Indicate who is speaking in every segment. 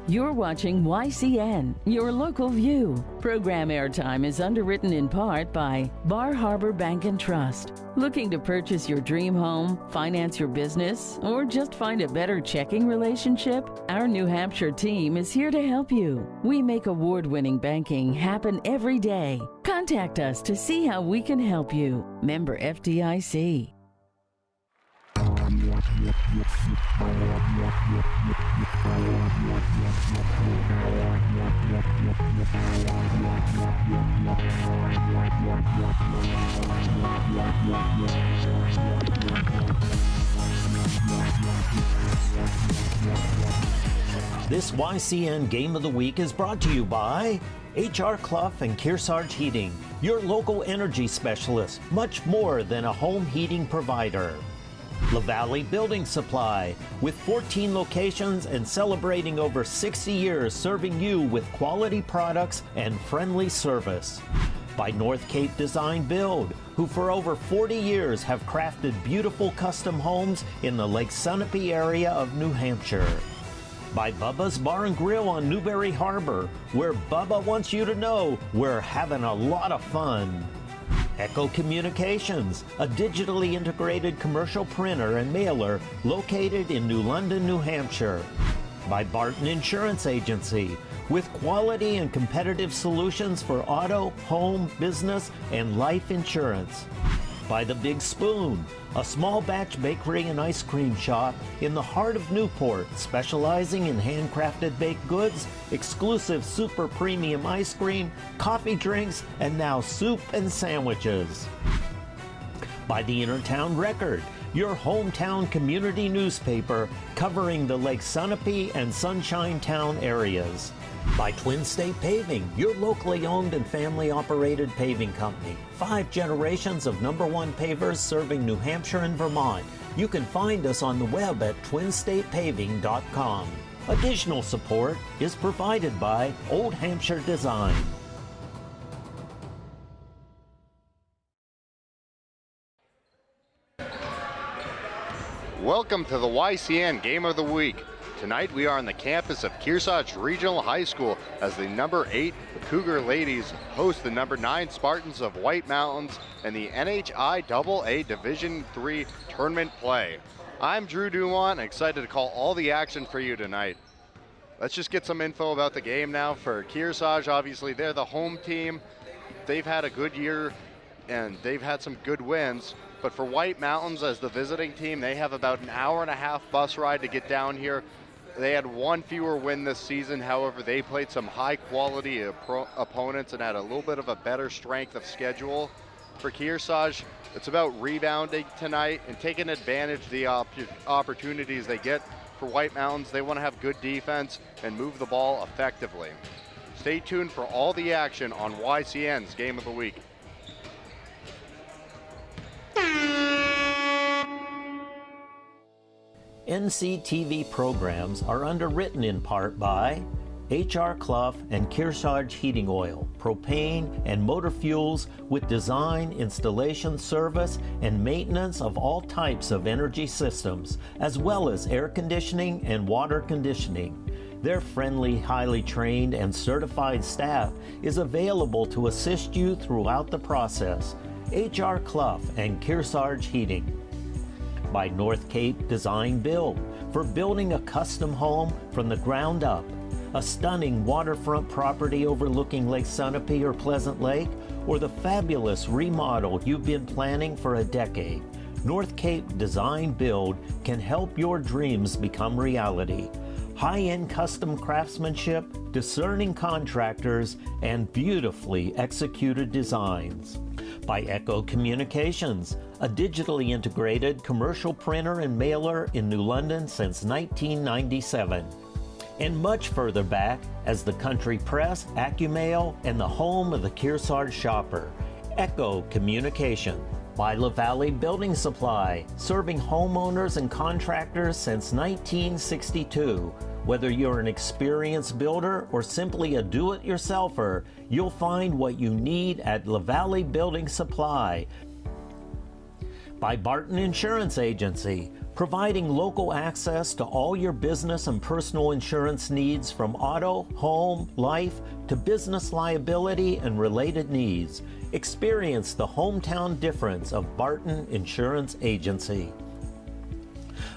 Speaker 1: You're watching YCN, your local view. Program airtime is underwritten in part by Bar Harbor Bank and Trust. Looking to purchase your dream home, finance your business, or just find a better checking relationship? Our New Hampshire team is here to help you. We make award-winning banking happen every day. Contact us to see how we can help you. Member FDIC.
Speaker 2: This YCN Game of the Week is brought to you by H.R. Clough and Kearsarge Heating, your local energy specialist, much more than a home heating provider. La Valley Building Supply, with 14 locations and celebrating over 60 years serving you with quality products and friendly service. By North Cape Design Build, who for over 40 years have crafted beautiful custom homes in the Lake Sunapee area of New Hampshire. By Bubba's Bar and Grill on Newberry Harbor, where Bubba wants you to know we're having a lot of fun. Echo Communications, a digitally integrated commercial printer and mailer located in New London, New Hampshire. By Barton Insurance Agency, with quality and competitive solutions for auto, home, business, and life insurance. By The Big Spoon, a small batch bakery and ice cream shop in the heart of Newport, specializing in handcrafted baked goods, exclusive super premium ice cream, coffee drinks, and now soup and sandwiches. By The Intertown Record, your hometown community newspaper covering the Lake Sunapee and Sunshine Town areas. By Twin State Paving, your locally owned and family-operated paving company. 5 generations of #1 pavers serving New Hampshire and Vermont. You can find us on the web at twinstatepaving.com. Additional support is provided by Old Hampshire Design.
Speaker 3: Welcome to the YCN Game of the Week. Tonight we are on the campus of Kearsarge Regional High School as the number 8 Cougar Ladies host the number 9 Spartans of White Mountains in the NHI AA Division III tournament play. I'm Drew Dumont, excited to call all the action for you tonight. Let's just get some info about the game now. For Kearsarge, obviously they're the home team. They've had a good year and they've had some good wins. But for White Mountains as the visiting team, they have about an hour-and-a-half bus ride to get down here. They had one fewer win this season. However, they played some high-quality opponents and had a little bit of a better strength of schedule. For Kearsarge, it's about rebounding tonight and taking advantage of the opportunities they get. For White Mountains, they want to have good defense and move the ball effectively. Stay tuned for all the action on YCN's Game of the Week.
Speaker 2: NCTV programs are underwritten in part by H.R. Clough and Kearsarge Heating Oil, propane and motor fuels with design, installation, service, and maintenance of all types of energy systems, as well as air conditioning and water conditioning. Their friendly, highly trained, and certified staff is available to assist you throughout the process. H.R. Clough and Kearsarge Heating. By North Cape Design Build, for building a custom home from the ground up. A stunning waterfront property overlooking Lake Sunapee or Pleasant Lake, or the fabulous remodel you've been planning for a decade. North Cape Design Build can help your dreams become reality. High-end custom craftsmanship, discerning contractors, and beautifully executed designs. By Echo Communications, a digitally integrated commercial printer and mailer in New London since 1997. And much further back as the Country Press, AccuMail, and the home of the Kearsarge shopper, Echo Communication. By La Valley Building Supply, serving homeowners and contractors since 1962. Whether you're an experienced builder or simply a do-it-yourselfer, you'll find what you need at La Valley Building Supply. By Barton Insurance Agency, providing local access to all your business and personal insurance needs from auto, home, life, to business liability and related needs. Experience the hometown difference of Barton Insurance Agency.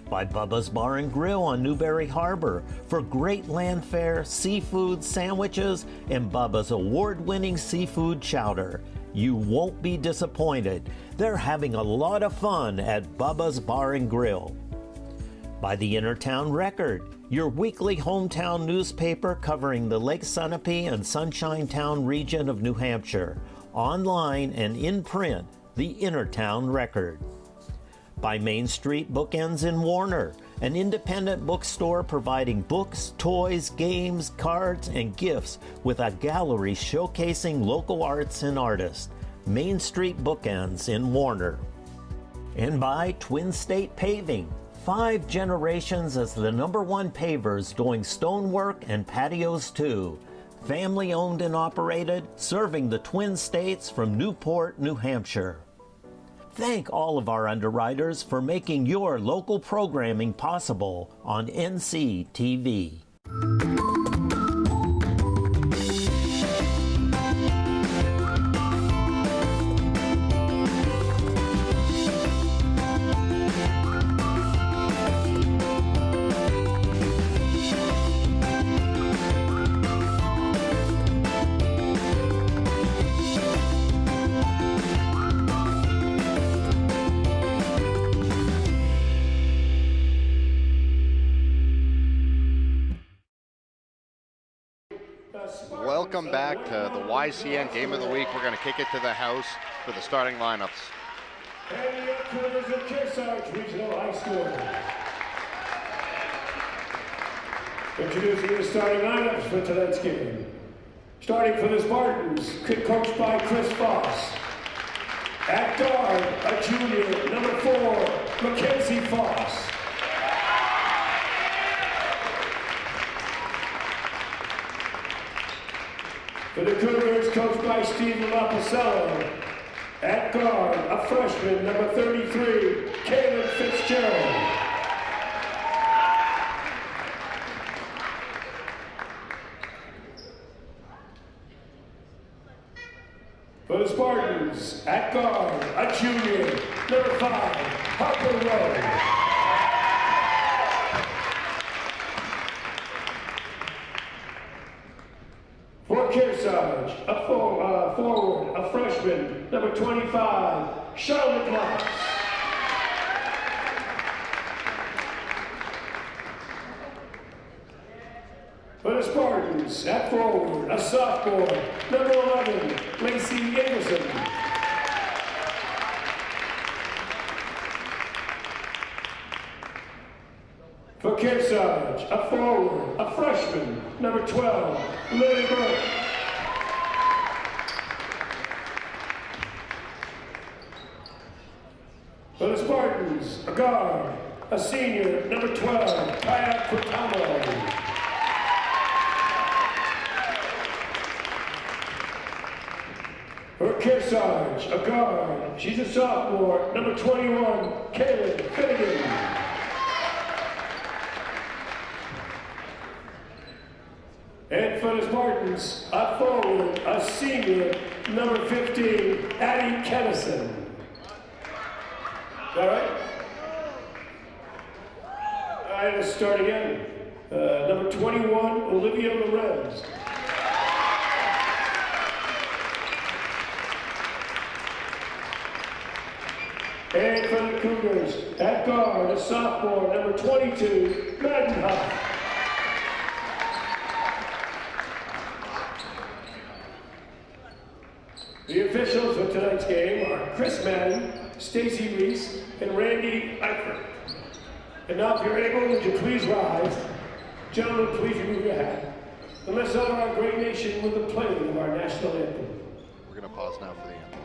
Speaker 2: By Bubba's Bar and Grill on Newberry Harbor for great land fare, seafood, sandwiches, and Bubba's award-winning seafood chowder. You won't be disappointed. They're having a lot of fun at Bubba's Bar and Grill. By the Innertown Record, your weekly hometown newspaper covering the Lake Sunapee and Sunshine Town region of New Hampshire. Online and in print, the Innertown Record. By Main Street Bookends in Warner, an independent bookstore providing books, toys, games, cards, and gifts with a gallery showcasing local arts and artists. Main Street Bookends in Warner. And by Twin State Paving, 5 generations as the #1 pavers doing stonework and patios too. Family owned and operated, serving the Twin States from Newport, New Hampshire. Thank all of our underwriters for making your local programming possible on NCTV.
Speaker 3: Welcome back to the YCN Game of the Week. We're going to kick it to the house for the starting lineups.
Speaker 4: And the outfielders of Kearsarge Regional High School. Introducing the starting lineups for tonight's game. Starting for the Spartans, coached by Chris Foss. At guard, a junior, number 4, Mackenzie Foss. For the Cougars, coached by Stephen Lapicello. At guard, a freshman, number 33, Caleb Fitzgerald. For the Spartans, at guard, a junior, number 5, Harper Rowe. For Kearsarge, a forward, a freshman, number 25, Charlotte Knox. For the Spartans, at forward, a sophomore, number 11, Lacey Anderson. For Kearsarge, a forward, a freshman, number 12, Lily Burke. For the Spartans, a guard, a senior, number 12, Kaya Kutamo. For Kearsarge, a guard, she's a sophomore, number 21, Kaylin Finnegan. And for the Spartans, a forward, a senior, number 15, Addie Kennison. All right? All right, let's start again. Number 21, Olivia Lorenz. And for the Cougars, at guard, a sophomore, number 22, Madden Huff. The officials for tonight's game are Chris Madden, Stacy Reese, and Randy Eifert. And now if you're able, would you please rise? Gentlemen, please remove your hat. And let's honor our great nation with the playing of our national anthem.
Speaker 3: We're going to pause now for the anthem.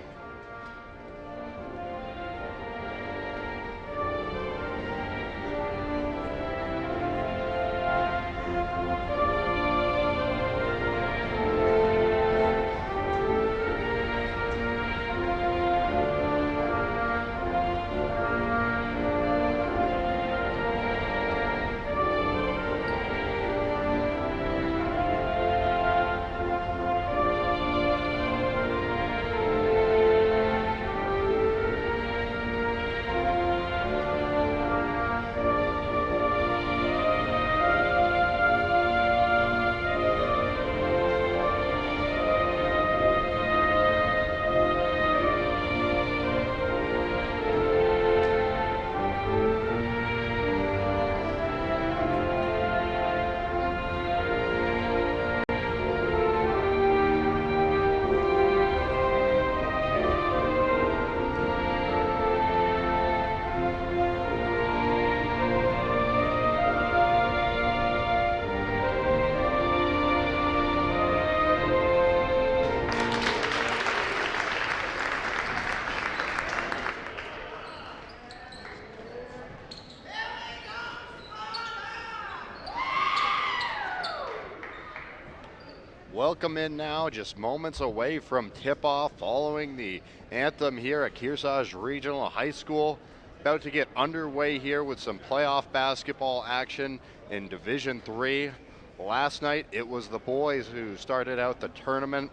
Speaker 3: welcome in now, just moments away from tip-off following the anthem here at Kearsarge Regional High School. About to get underway here with some playoff basketball action in Division III. Last night, it was the boys who started out the tournament.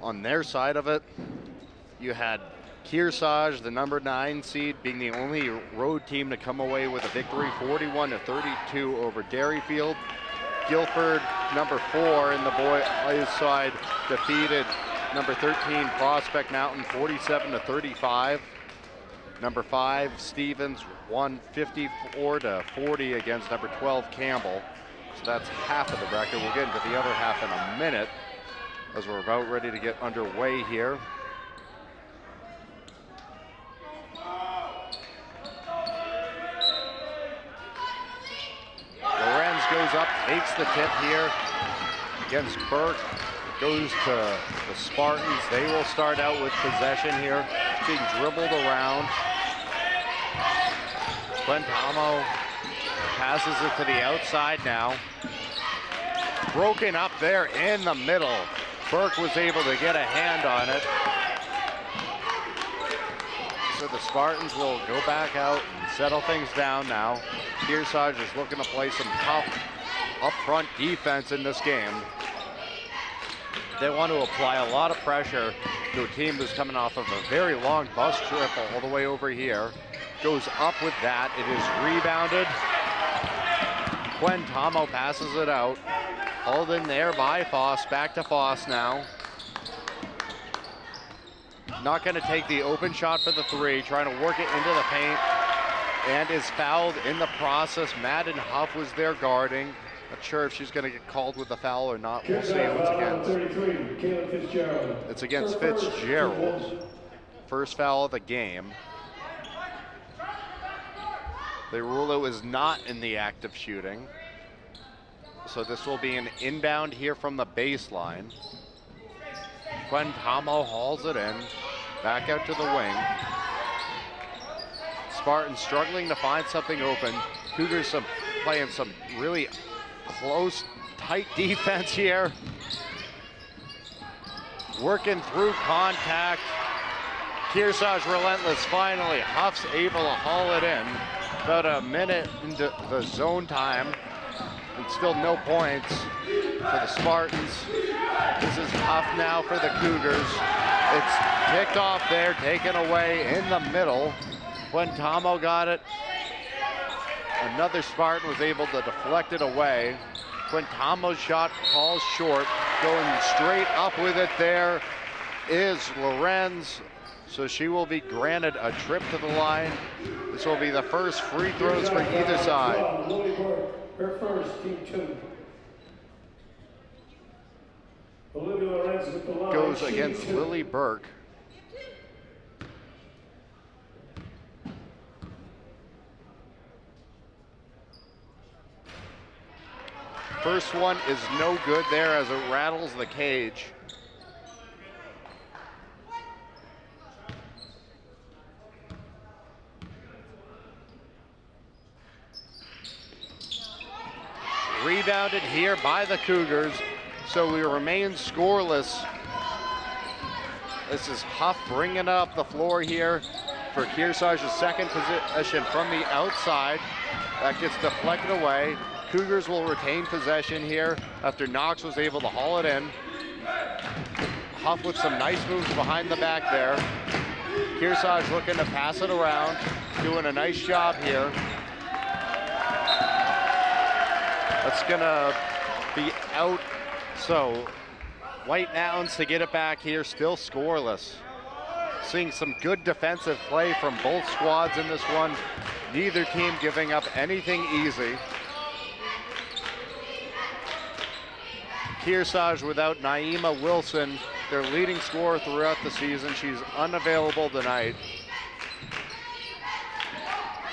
Speaker 3: On their side of it, you had Kearsarge, the number 9 seed, being the only road team to come away with a victory, 41-32 over Derryfield. Guilford, number 4 in the boys' side, defeated number 13 Prospect Mountain, 47-35. Number 5 Stevens won 54-40 against number 12 Campbell. So that's half of the record. We'll get into the other half in a minute as we're about ready to get underway here. Lorenz goes up, takes the tip here against Burke. Goes to the Spartans. They will start out with possession here. Being dribbled around. Quintamo passes it to the outside now. Broken up there in the middle. Burke was able to get a hand on it. So the Spartans will go back out and settle things down now. Kearsarge is looking to play some tough up-front defense in this game. They want to apply a lot of pressure to a team that's coming off of a very long bus trip all the way over here. Goes up with that. It is rebounded. Quintamo passes it out. Hauled in there by Foss. Back to Foss now. Not going to take the open shot for the 3. Trying to work it into the paint. And is fouled in the process. Madden Huff was there guarding. Not sure if she's going to get called with a foul or not. We'll see who it's against. It's against Fitzgerald. First foul of the game. They rule it was not in the act of shooting. So this will be an inbound here from the baseline. Quintamo hauls it in. Back out to the wing. Spartans struggling to find something open. Cougars playing some really close, tight defense here. Working through contact. Kearsarge relentless finally. Huff's able to haul it in. About a minute into the zone time. And still no points for the Spartans. This is Huff now for the Cougars. It's kicked off there, taken away in the middle. Quintamo got it. Another Spartan was able to deflect it away. Quintamo's shot falls short. Going straight up with it there is Lorenz. So she will be granted a trip to the line. This will be the first free throws for either side.
Speaker 4: Her first, team 2. Olivia Lorenz with the line.
Speaker 3: Goes against Lily Burke. First one is no good there as it rattles the cage. Rebounded here by the Cougars, so we remain scoreless. This is Huff bringing up the floor here for Kearsarge's second possession from the outside. That gets deflected away. Cougars will retain possession here after Knox was able to haul it in. Huff with some nice moves behind the back there. Kearsarge looking to pass it around, doing a nice job here. That's gonna be out, so White Mountains to get it back here, still scoreless. Seeing some good defensive play from both squads in this one. Neither team giving up anything easy. Kearsarge without Naima Wilson, their leading scorer throughout the season. She's unavailable tonight.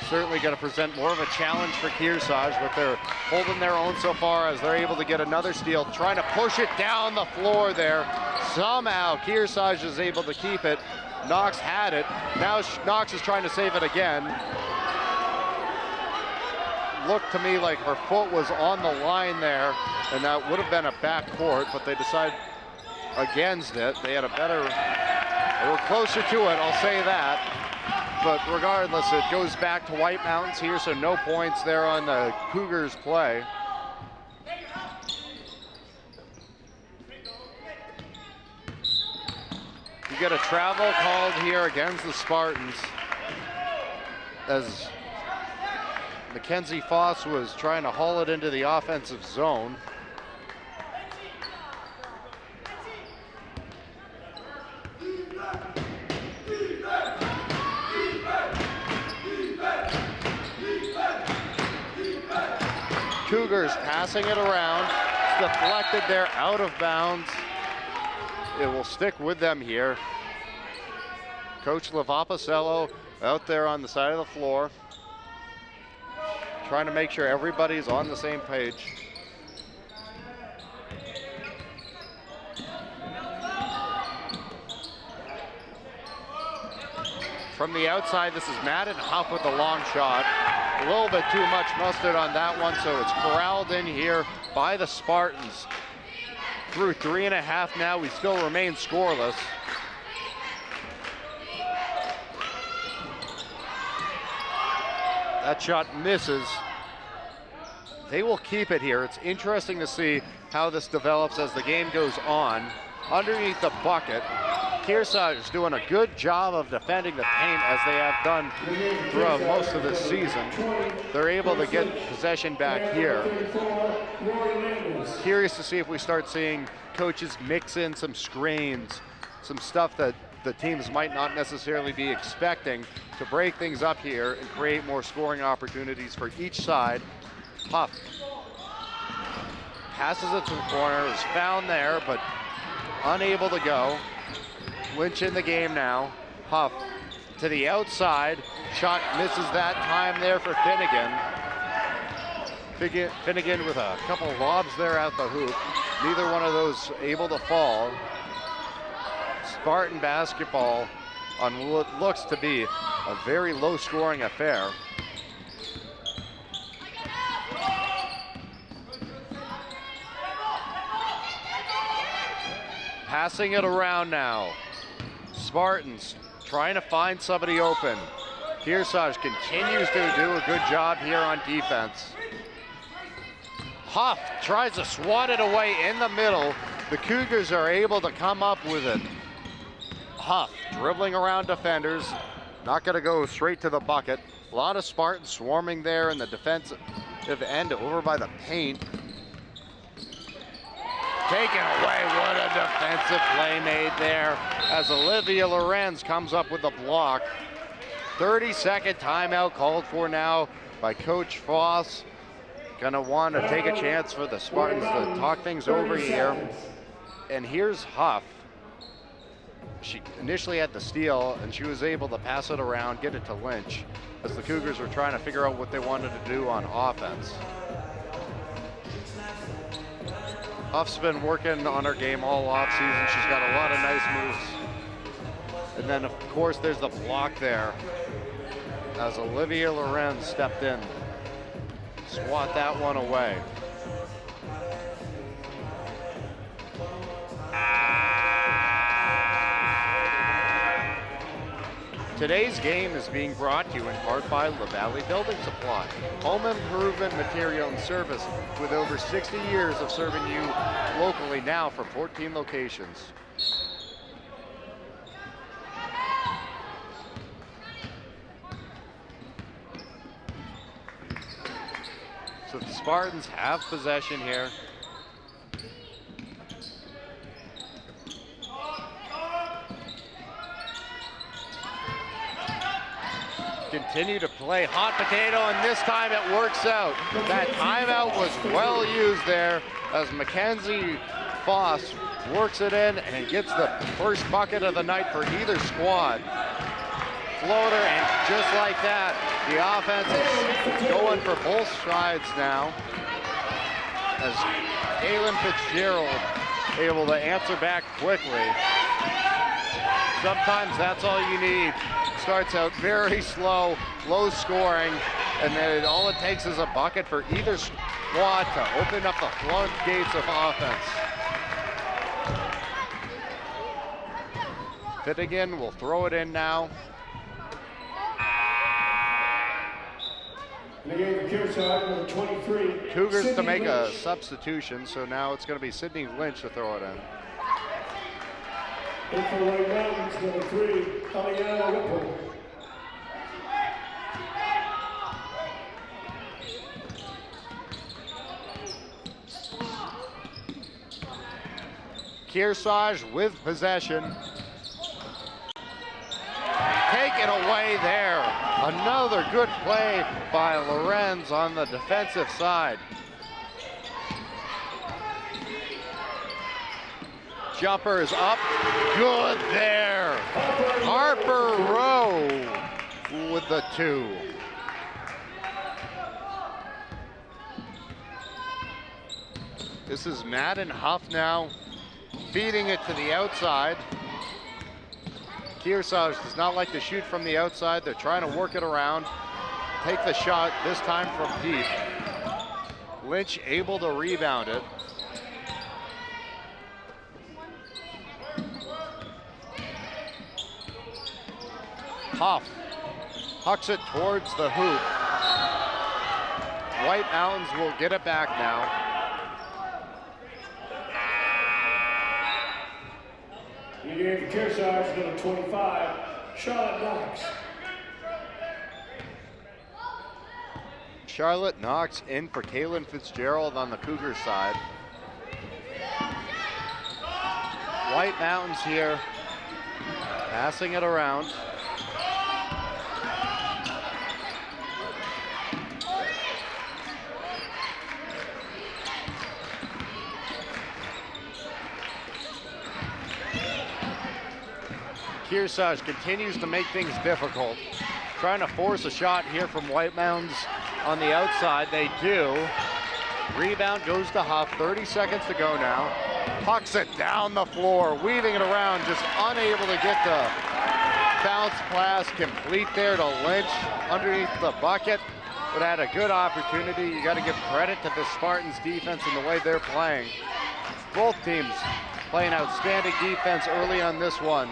Speaker 3: Certainly going to present more of a challenge for Kearsarge, but they're holding their own so far as they're able to get another steal, trying to push it down the floor there. Somehow Kearsarge is able to keep it. Knox had it. Now Knox is trying to save it again. looked to me like her foot was on the line there, and that would have been a back court, but they decided against it. They were closer to it, I'll say that. But regardless, it goes back to White Mountains here, so no points there on the Cougars play. You get a travel called here against the Spartans, as Mackenzie Foss was trying to haul it into the offensive zone. Cougars passing it around. It's deflected there, out of bounds. It will stick with them here. Coach Levapacello out there on the side of the floor, trying to make sure everybody's on the same page. From the outside, this is Madden Huff with the long shot. A little bit too much mustard on that one, so it's corralled in here by the Spartans. Through 3.5 now, we still remain scoreless. That shot misses. They will keep it here. It's interesting to see how this develops as the game goes on. Underneath the bucket, Kearsarge is doing a good job of defending the paint, as they have done throughout most of this season. They're able to get possession back here. Curious to see if we start seeing coaches mix in some screens, some stuff that the teams might not necessarily be expecting, to break things up here and create more scoring opportunities for each side. Huff passes it to the corner, is found there, but unable to go. Lynch in the game now. Huff to the outside. Shot misses that time there for Finnegan. Finnegan with a couple lobs there at the hoop. Neither one of those able to fall. Spartan basketball on what looks to be a very low-scoring affair. Passing it around now. Spartans trying to find somebody open. Kearsarge continues to do a good job here on defense. Huff tries to swat it away in the middle. The Cougars are able to come up with it. Huff dribbling around defenders, not going to go straight to the bucket. A lot of Spartans swarming there in the defensive end over by the paint. Taken away, what a defensive play made there as Olivia Lorenz comes up with the block. 30-second timeout called for now by Coach Foss. Gonna want to take a chance for the Spartans to talk things over here. And here's Huff. She initially had the steal, and she was able to pass it around, get it to Lynch, as the Cougars were trying to figure out what they wanted to do on offense. Huff's been working on her game all offseason. She's got a lot of nice moves. And then, of course, there's the block there as Olivia Lorenz stepped in. Swat that one away. Today's game is being brought to you in part by La Valley Building Supply, home improvement material and service with over 60 years of serving you locally now for 14 locations. So the Spartans have possession here. Continue to play hot potato, and this time it works out. That timeout was well used there as Mackenzie Foss works it in and gets the first bucket of the night for either squad. Floater, and just like that, the offense is going for both sides now as Kaylin Fitzgerald able to answer back quickly. Sometimes that's all you need. Starts out very slow, low scoring, and then all it takes is a bucket for either squad to open up the floodgates of offense. Finnegan will throw it in now.
Speaker 4: Kearsarge, number 23.
Speaker 3: Cougars
Speaker 4: Sydney
Speaker 3: to make
Speaker 4: Lynch.
Speaker 3: a substitution, so now it's going to be Sydney Lynch to throw it in.
Speaker 4: In for White Mountains, number 3, Aliana Whipple.
Speaker 3: Kearsarge with possession. Taken away there. Another good play by Lorenz on the defensive side. Jumper is up. Good there. Harper Rowe with the 2. This is Madden Huff now, feeding it to the outside. Kearsarge does not like to shoot from the outside. They're trying to work it around. Take the shot, this time from deep. Lynch able to rebound it. Huff hucks it towards the hoop. White Mountains will get it back now.
Speaker 4: You gave Kearsarge, number 25, Charlotte Knox.
Speaker 3: Charlotte Knox in for Kaylin Fitzgerald on the Cougars side. White Mountains here, passing it around. Kearsarge continues to make things difficult. Trying to force a shot here from White Mountains on the outside. They do. Rebound goes to Huff. 30 seconds to go now. Pucks it down the floor, weaving it around, just unable to get the bounce pass complete there to Lynch underneath the bucket, but had a good opportunity. You got to give credit to the Spartans defense and the way they're playing. Both teams playing outstanding defense early on this one.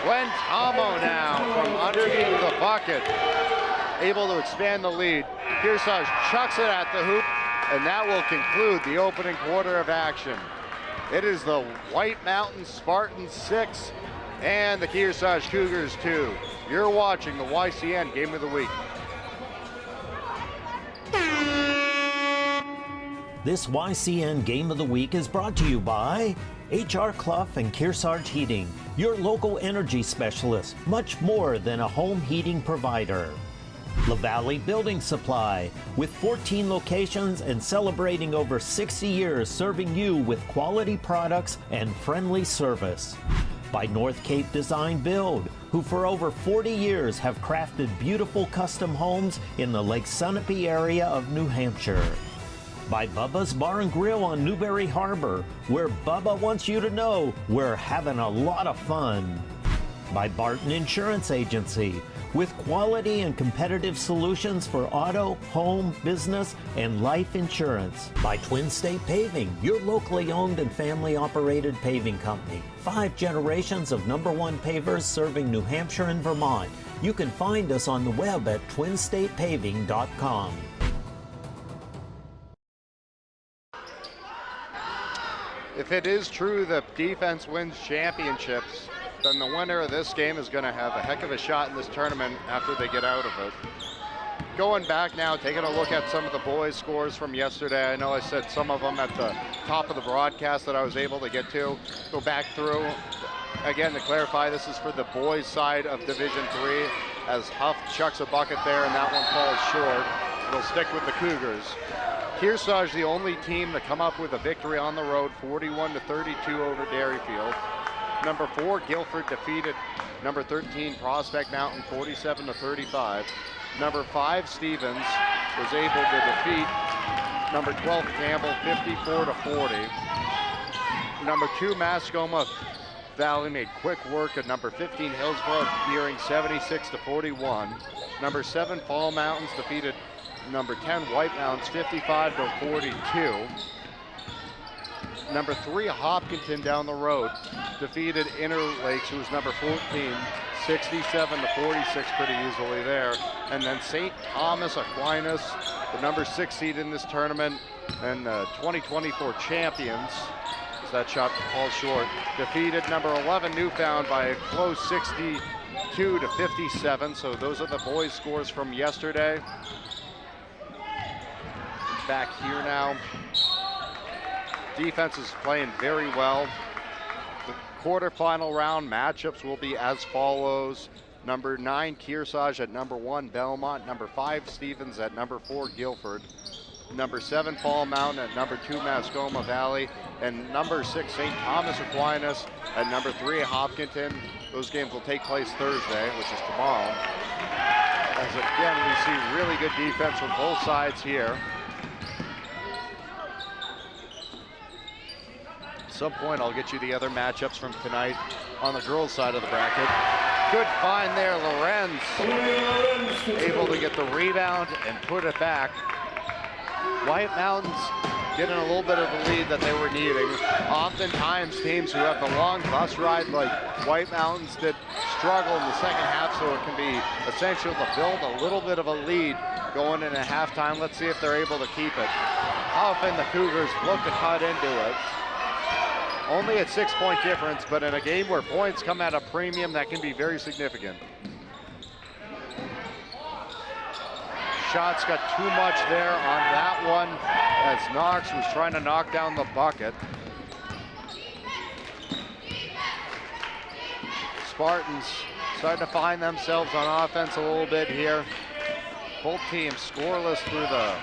Speaker 3: Gwen Tomo now from underneath the bucket, able to expand the lead. Kearsarge chucks it at the hoop, and that will conclude the opening quarter of action. It is the White Mountain Spartans 6 and the Kearsarge Cougars 2. You're watching the YCN Game of the Week.
Speaker 2: This YCN Game of the Week is brought to you by H.R. Clough and Kearsarge Heating, your local energy specialist, much more than a home heating provider. La Valley Building Supply, with 14 locations and celebrating over 60 years serving you with quality products and friendly service. By North Cape Design Build, who for over 40 years have crafted beautiful custom homes in the Lake Sunapee area of New Hampshire. By Bubba's Bar and Grill on Newberry Harbor, where Bubba wants you to know we're having a lot of fun. By Barton Insurance Agency, with quality and competitive solutions for auto, home, business, and life insurance. By Twin State Paving, your locally owned and family operated paving company. 5 generations of #1 pavers serving New Hampshire and Vermont. You can find us on the web at twinstatepaving.com.
Speaker 3: If it is true that defense wins championships, then the winner of this game is going to have a heck of a shot in this tournament after they get out of it. Going back now, taking a look at some of the boys' scores from yesterday. I know I said some of them at the top of the broadcast that I was able to get to. Go back through. Again, to clarify, this is for the boys' side of Division III, as Huff chucks a bucket there and that one falls short. It'll stick with the Cougars. Kearsarge, the only team to come up with a victory on the road, 41-32 over Derryfield. Number 4, Guilford defeated number 13, Prospect Mountain, 47-35. Number 5, Stevens, was able to defeat number 12, Campbell, 54-40. Number 2, Mascoma Valley made quick work of number 15 Hillsborough, beating 76-41. Number 7 Fall Mountains defeated number 10 White Mountains 55-42. Number 3 Hopkinton down the road defeated Interlakes, who was number 14, 67-46 pretty easily there. And then St. Thomas Aquinas, the number 6 seed in this tournament and 2024 champions, as that shot falls short, defeated number 11 Newfound by a close 62-57. So those are the boys' scores from yesterday. Back here now. Defense is playing very well. The quarterfinal round matchups will be as follows. Number 9 Kearsarge at number 1 Belmont, number 5 Stevens at number 4 Guilford, number 7 Fall Mountain at number 2 Mascoma Valley, and number 6 St. Thomas Aquinas at number 3 Hopkinton. Those games will take place Thursday, which is tomorrow. As again, we see really good defense from both sides here. At some point, I'll get you the other matchups from tonight on the girls' side of the bracket. Good find there, Lorenz. Able to get the rebound and put it back. White Mountains getting a little bit of the lead that they were needing. Oftentimes, teams who have the long bus ride like White Mountains did struggle in the second half, so it can be essential to build a little bit of a lead going into halftime. Let's see if they're able to keep it. Often the Cougars look to cut into it. Only at 6-point difference, but in a game where points come at a premium, that can be very significant. Shots got too much there on that one as Knox was trying to knock down the bucket. Spartans starting to find themselves on offense a little bit here. Both teams scoreless through the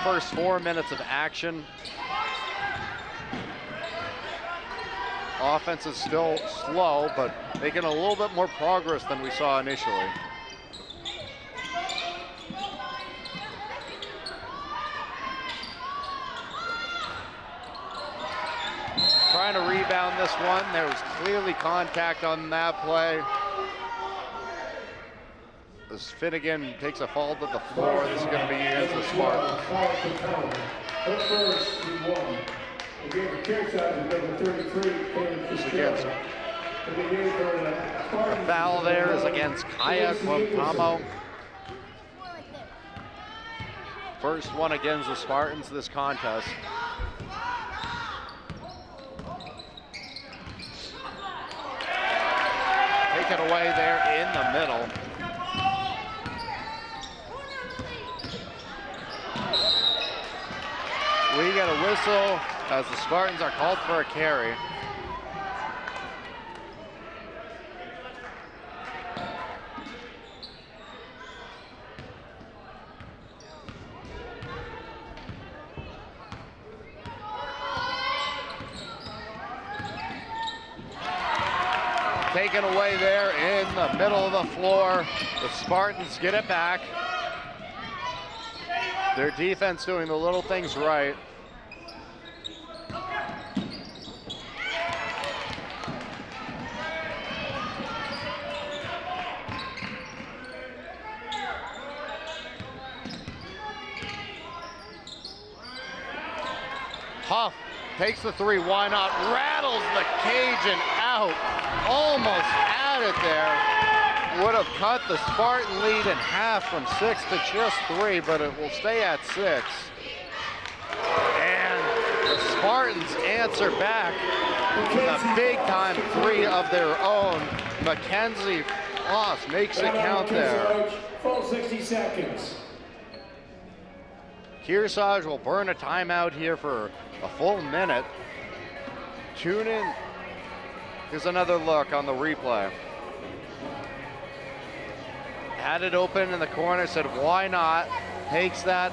Speaker 3: first 4 minutes of action. Offense is still slow, but making a little bit more progress than we saw initially. Trying to rebound this one. There was clearly contact on that play. As Finnegan takes a fall to the floor, this is going to be against the Spartans. The foul there is against Kaya Guantamo. First one against the Spartans this contest. Taken away there in the middle. We get a whistle as the Spartans are called for a carry. Taken away there in the middle of the floor. The Spartans get it back. Their defense doing the little things right. Huff takes the three, why not? Rattles the Cajun out. Almost had it there. Would have cut the Spartan lead in half from 6 to just 3, but it will stay at 6. And the Spartans answer back with a big time 3 of their own. Mackenzie Floss makes it count there.
Speaker 4: Full 60 seconds.
Speaker 3: Kearsarge will burn a timeout here for a full minute. Tune in. Here's another look on the replay. Had it open in the corner, said why not? Takes that.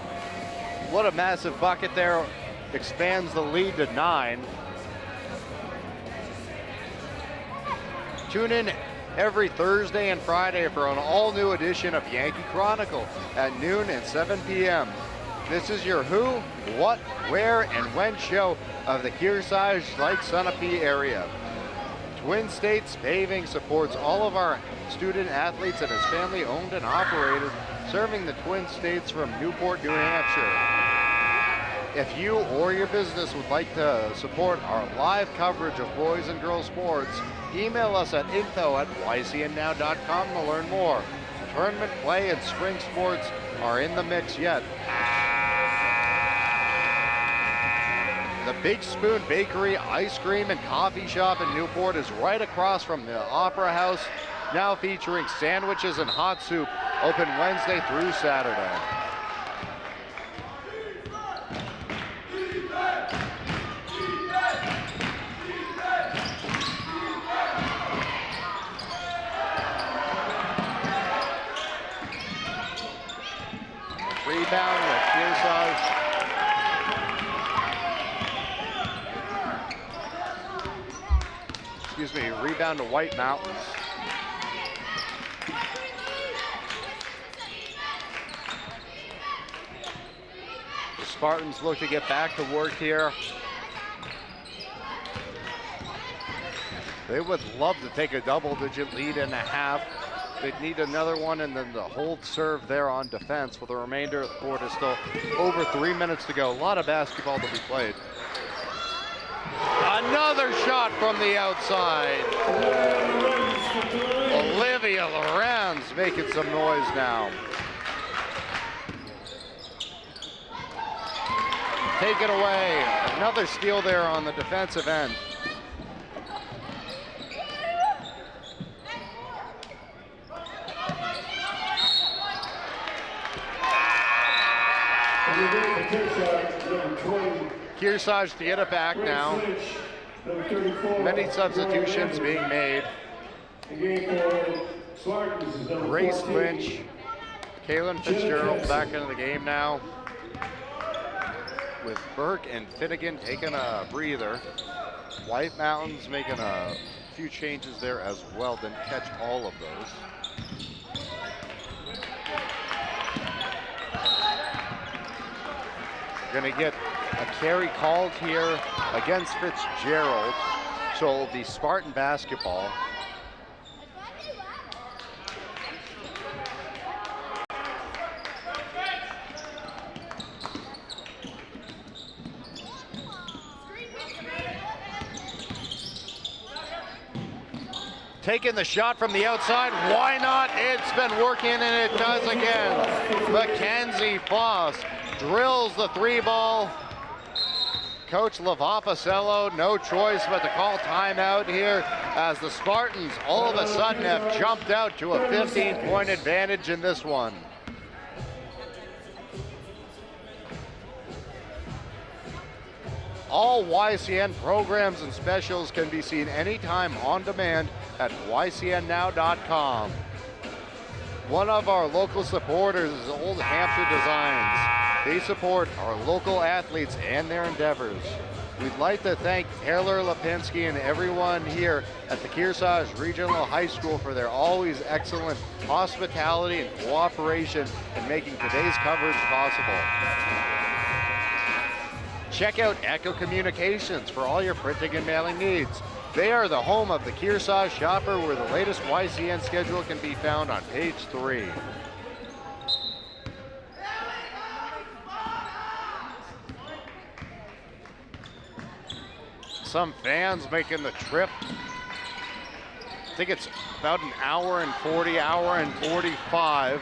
Speaker 3: What a massive bucket there. Expands the lead to 9. Tune in every Thursday and Friday for an all-new edition of Yankee Chronicle at noon and 7 p.m. This is your who, what, where, and when show of the Kearsarge Lake Sunapee area. Twin States Paving supports all of our student athletes and is family owned and operated, serving the Twin States from Newport, New Hampshire. If you or your business would like to support our live coverage of boys and girls sports, email us at info@ycnnow.com to learn more. Tournament play and spring sports are in the mix yet. The Big Spoon Bakery Ice Cream and Coffee Shop in Newport is right across from the Opera House, now featuring sandwiches and hot soup, open Wednesday through Saturday. Rebound with Kearsarge. Excuse me, rebound to White Mountains. The Spartans look to get back to work here. They would love to take a double-digit lead in a half. They'd need another one, and then the hold serve there on defense with the remainder of the court is still over 3 minutes to go. A lot of basketball to be played. Another shot from the outside. Olivia Lorenz making some noise now. Take it away. Another steal there on the defensive end. Kearsarge to get it back now. Many substitutions being made. Grace Lynch, Kaylin Fitzgerald back into the game now. With Burke and Finnegan taking a breather. White Mountains making a few changes there as well. Didn't catch all of those. Going to get a carry called here against Fitzgerald, so it'll be Spartan basketball. Taking the shot from the outside, why not? It's been working and it does again. Mackenzie Foss drills the three ball. Coach Lavapacello, no choice but to call timeout here as the Spartans all of a sudden have jumped out to a 15-point advantage in this one. All YCN programs and specials can be seen anytime on demand at ycnnow.com. One of our local supporters is Old Hampshire Designs. They support our local athletes and their endeavors. We'd like to thank Taylor Lipinski and everyone here at the Kearsarge Regional High School for their always excellent hospitality and cooperation in making today's coverage possible. Check out Echo Communications for all your printing and mailing needs. They are the home of the Kearsarge Shopper, where the latest YCN schedule can be found on page 3. Some fans making the trip. I think it's about an hour and 45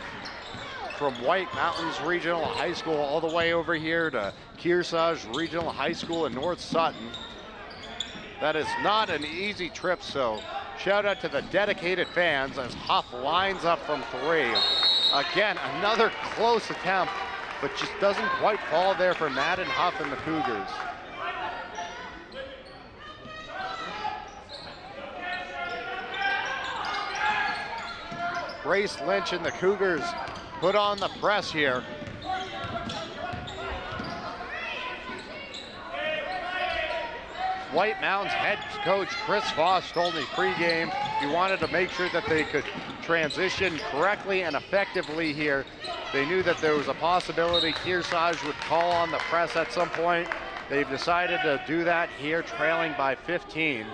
Speaker 3: from White Mountains Regional High School all the way over here to Kearsarge Regional High School in North Sutton. That is not an easy trip, so shout out to the dedicated fans as Huff lines up from 3. Again, another close attempt, but just doesn't quite fall there for Madden Huff and the Cougars. Grace Lynch and the Cougars put on the press here. White Mountains head coach Chris Foss told me pregame he wanted to make sure that they could transition correctly and effectively here. They knew that there was a possibility Kearsarge would call on the press at some point. They've decided to do that here, trailing by 15.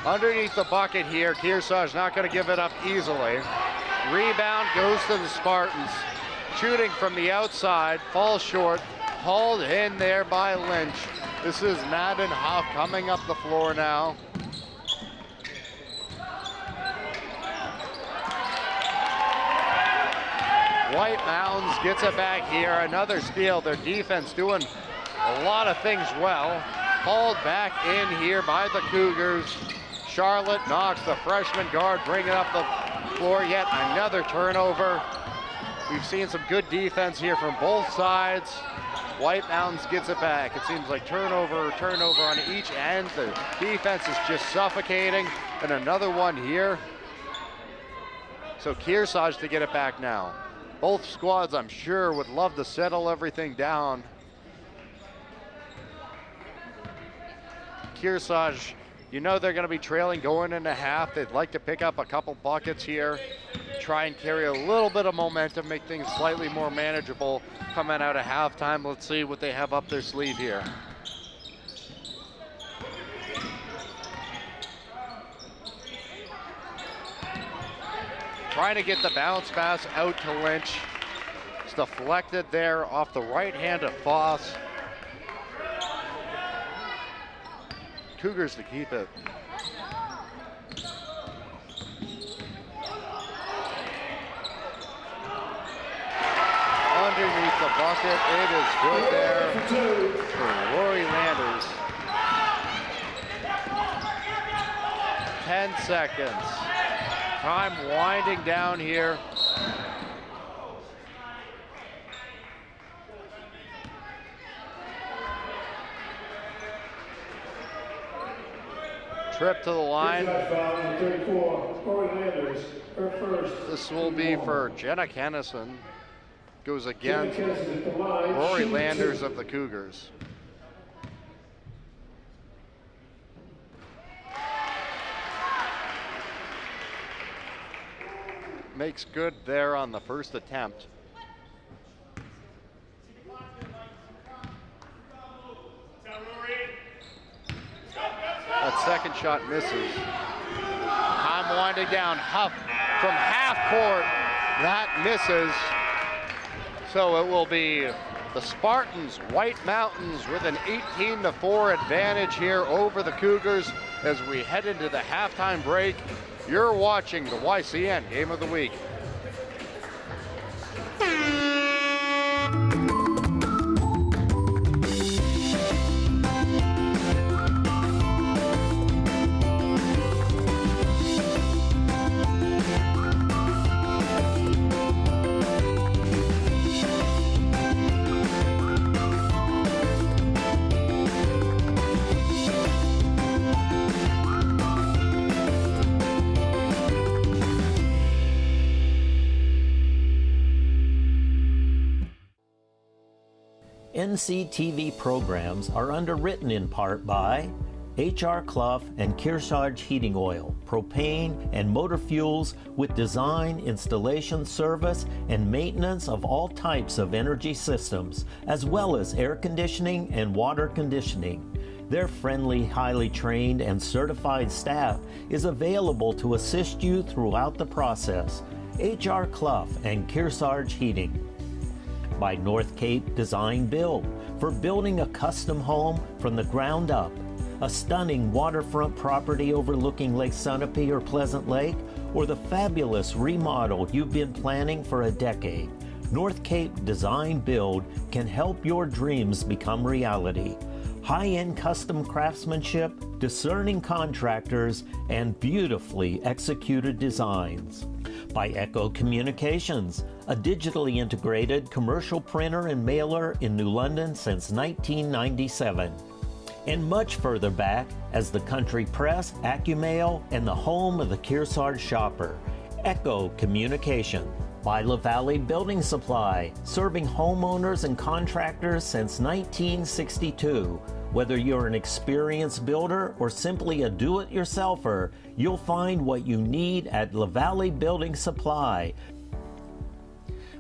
Speaker 3: underneath the bucket here. Kearsarge not going to give it up easily. Rebound goes to the Spartans. Shooting from the outside, falls short, hauled in there by Lynch. This is Madden Huff coming up the floor now. White Mountains gets it back here, another steal. Their defense doing a lot of things well. Hauled back in here by the Cougars. Charlotte Knox, the freshman guard, bringing up the floor. Yet another turnover. We've seen some good defense here from both sides. White Mountains gets it back. It seems like turnover on each end. The defense is just suffocating. And another one here. So Kearsarge to get it back now. Both squads, I'm sure, would love to settle everything down. Kearsarge, you know they're going to be trailing going into half. They'd like to pick up a couple buckets here, try and carry a little bit of momentum, make things slightly more manageable coming out of halftime. Let's see what they have up their sleeve here. Trying to get the bounce pass out to Lynch. It's deflected there off the right hand of Foss. Cougars to keep it. Underneath the bucket, it is good there for Rory Landers. 10 seconds. Time winding down here. Trip to the line. This will be for Jenna Kennison. Goes against Rory Landers of the Cougars. Makes good there on the first attempt. That second shot misses. Time winding down. Huff from half court. That misses. So it will be the Spartans, White Mountains, with an 18-4 advantage here over the Cougars as we head into the halftime break. You're watching the YCN Game of the Week.
Speaker 2: NCTV programs are underwritten in part by H.R. Clough and Kearsarge Heating Oil, propane and motor fuels with design, installation, service, and maintenance of all types of energy systems, as well as air conditioning and water conditioning. Their friendly, highly trained, and certified staff is available to assist you throughout the process. H.R. Clough and Kearsarge Heating. By North Cape Design Build, for building a custom home from the ground up. A stunning waterfront property overlooking Lake Sunapee or Pleasant Lake, or the fabulous remodel you've been planning for a decade. North Cape Design Build can help your dreams become reality. High-end custom craftsmanship, discerning contractors, and beautifully executed designs. By Echo Communications, a digitally integrated commercial printer and mailer in New London since 1997. And much further back as the Country Press, AccuMail, and the home of the Kearsarge shopper, Echo Communication. By La Valley Building Supply, serving homeowners and contractors since 1962. Whether you're an experienced builder or simply a do-it-yourselfer, you'll find what you need at La Valley Building Supply.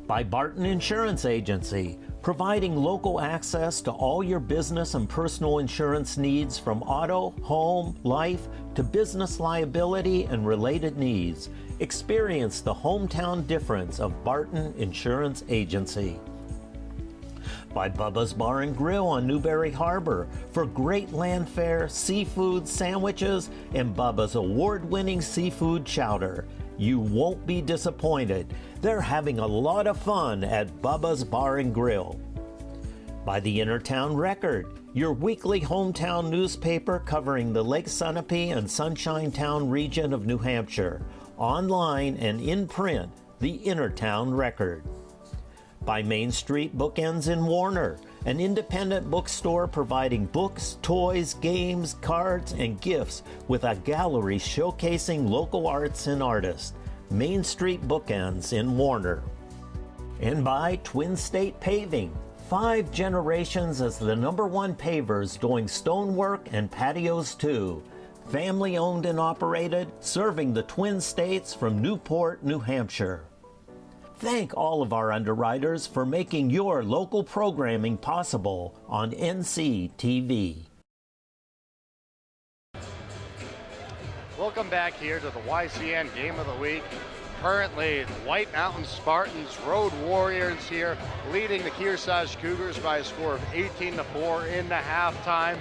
Speaker 2: By Barton Insurance Agency, providing local access to all your business and personal insurance needs from auto, home, life, to business liability and related needs. Experience the hometown difference of Barton Insurance Agency. By Bubba's Bar and Grill on Newberry Harbor for great land fare, seafood, sandwiches, and Bubba's award-winning seafood chowder. You won't be disappointed. They're having a lot of fun at Bubba's Bar and Grill. By the Innertown Record, your weekly hometown newspaper covering the Lake Sunapee and Sunshine Town region of New Hampshire. Online and in print, the Innertown Record. By Main Street Bookends in Warner, an independent bookstore providing books, toys, games, cards, and gifts with a gallery showcasing local arts and artists. Main Street Bookends in Warner. And by Twin State Paving, 5 generations as the #1 pavers doing stonework and patios too. Family owned and operated, serving the Twin States from Newport, New Hampshire. Thank all of our underwriters for making your local programming possible on NCTV.
Speaker 3: Welcome back here to the YCN Game of the Week. Currently, the White Mountain Spartans, Road Warriors here, leading the Kearsarge Cougars by a score of 18-4 in the halftime.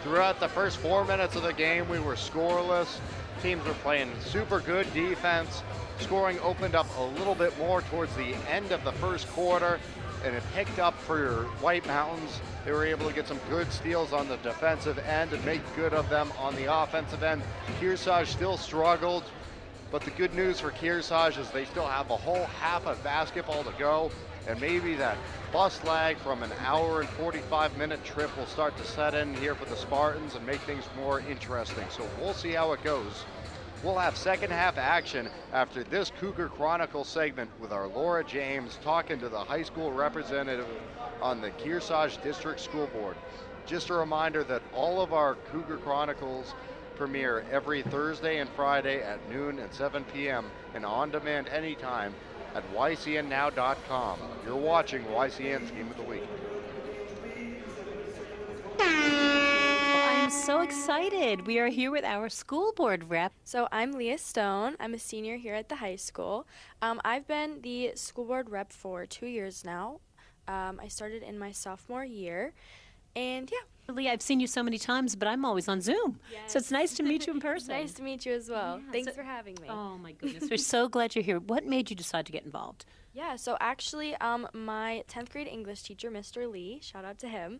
Speaker 3: Throughout the first 4 minutes of the game, we were scoreless. Teams were playing super good defense. Scoring opened up a little bit more towards the end of the first quarter, and it picked up for your White Mountains. They were able to get some good steals on the defensive end and make good of them on the offensive end. Kearsarge still struggled, but the good news for Kearsarge is they still have a whole half of basketball to go, and maybe that bus lag from an hour and 45-minute trip will start to set in here for the Spartans and make things more interesting. So we'll see how it goes. We'll have second half action after this Cougar Chronicle segment with our Laura James talking to the high school representative on the Kearsarge District School Board. Just a reminder that all of our Cougar Chronicles premiere every Thursday and Friday at noon and 7 p.m. and on demand anytime at ycnnow.com. You're watching YCN's Game of the Week.
Speaker 5: I'm so excited. We are here with our school board rep.
Speaker 6: So I'm Leah Stone. I'm a senior here at the high school. I've been the school board rep for 2 years now. I started in my sophomore year, and yeah.
Speaker 5: Leah, I've seen you so many times, but I'm always on Zoom.
Speaker 6: Yes.
Speaker 5: So it's nice to meet you in person.
Speaker 6: Nice to meet you as well.
Speaker 5: Yeah,
Speaker 6: Thanks for having me.
Speaker 5: Oh my goodness, we're so glad you're here. What made you decide to get involved?
Speaker 6: Yeah, so actually my 10th grade English teacher, Mr. Lee, shout out to him,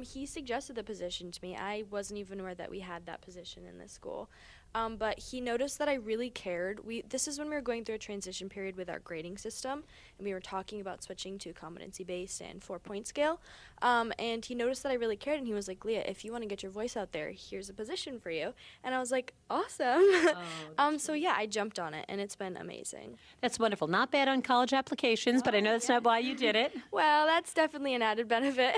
Speaker 6: he suggested the position to me. I wasn't even aware that we had that position in this school. But he noticed that I really cared. This is when we were going through a transition period with our grading system, and we were talking about switching to competency-based and 4-point scale. And he noticed that I really cared, and he was like, Leah, if you want to get your voice out there, here's a position for you. And I was like, awesome. So yeah, I jumped on it, and it's been amazing.
Speaker 5: That's wonderful. Not bad on college applications, but I know that's not why you did it.
Speaker 6: Well, that's definitely an added benefit,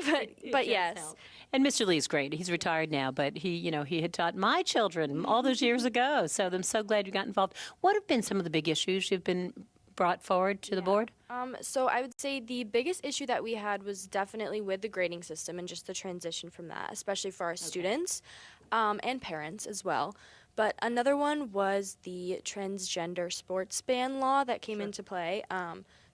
Speaker 6: but yes.
Speaker 5: Help. And Mr. Lee's great. He's retired now, but he had taught my children all those years ago. So I'm so glad you got involved. What have been some of the big issues you've been brought forward to the board?
Speaker 6: So I would say the biggest issue that we had was definitely with the grading system and just the transition from that, especially for our students and parents as well. But another one was the transgender sports ban law that came into play.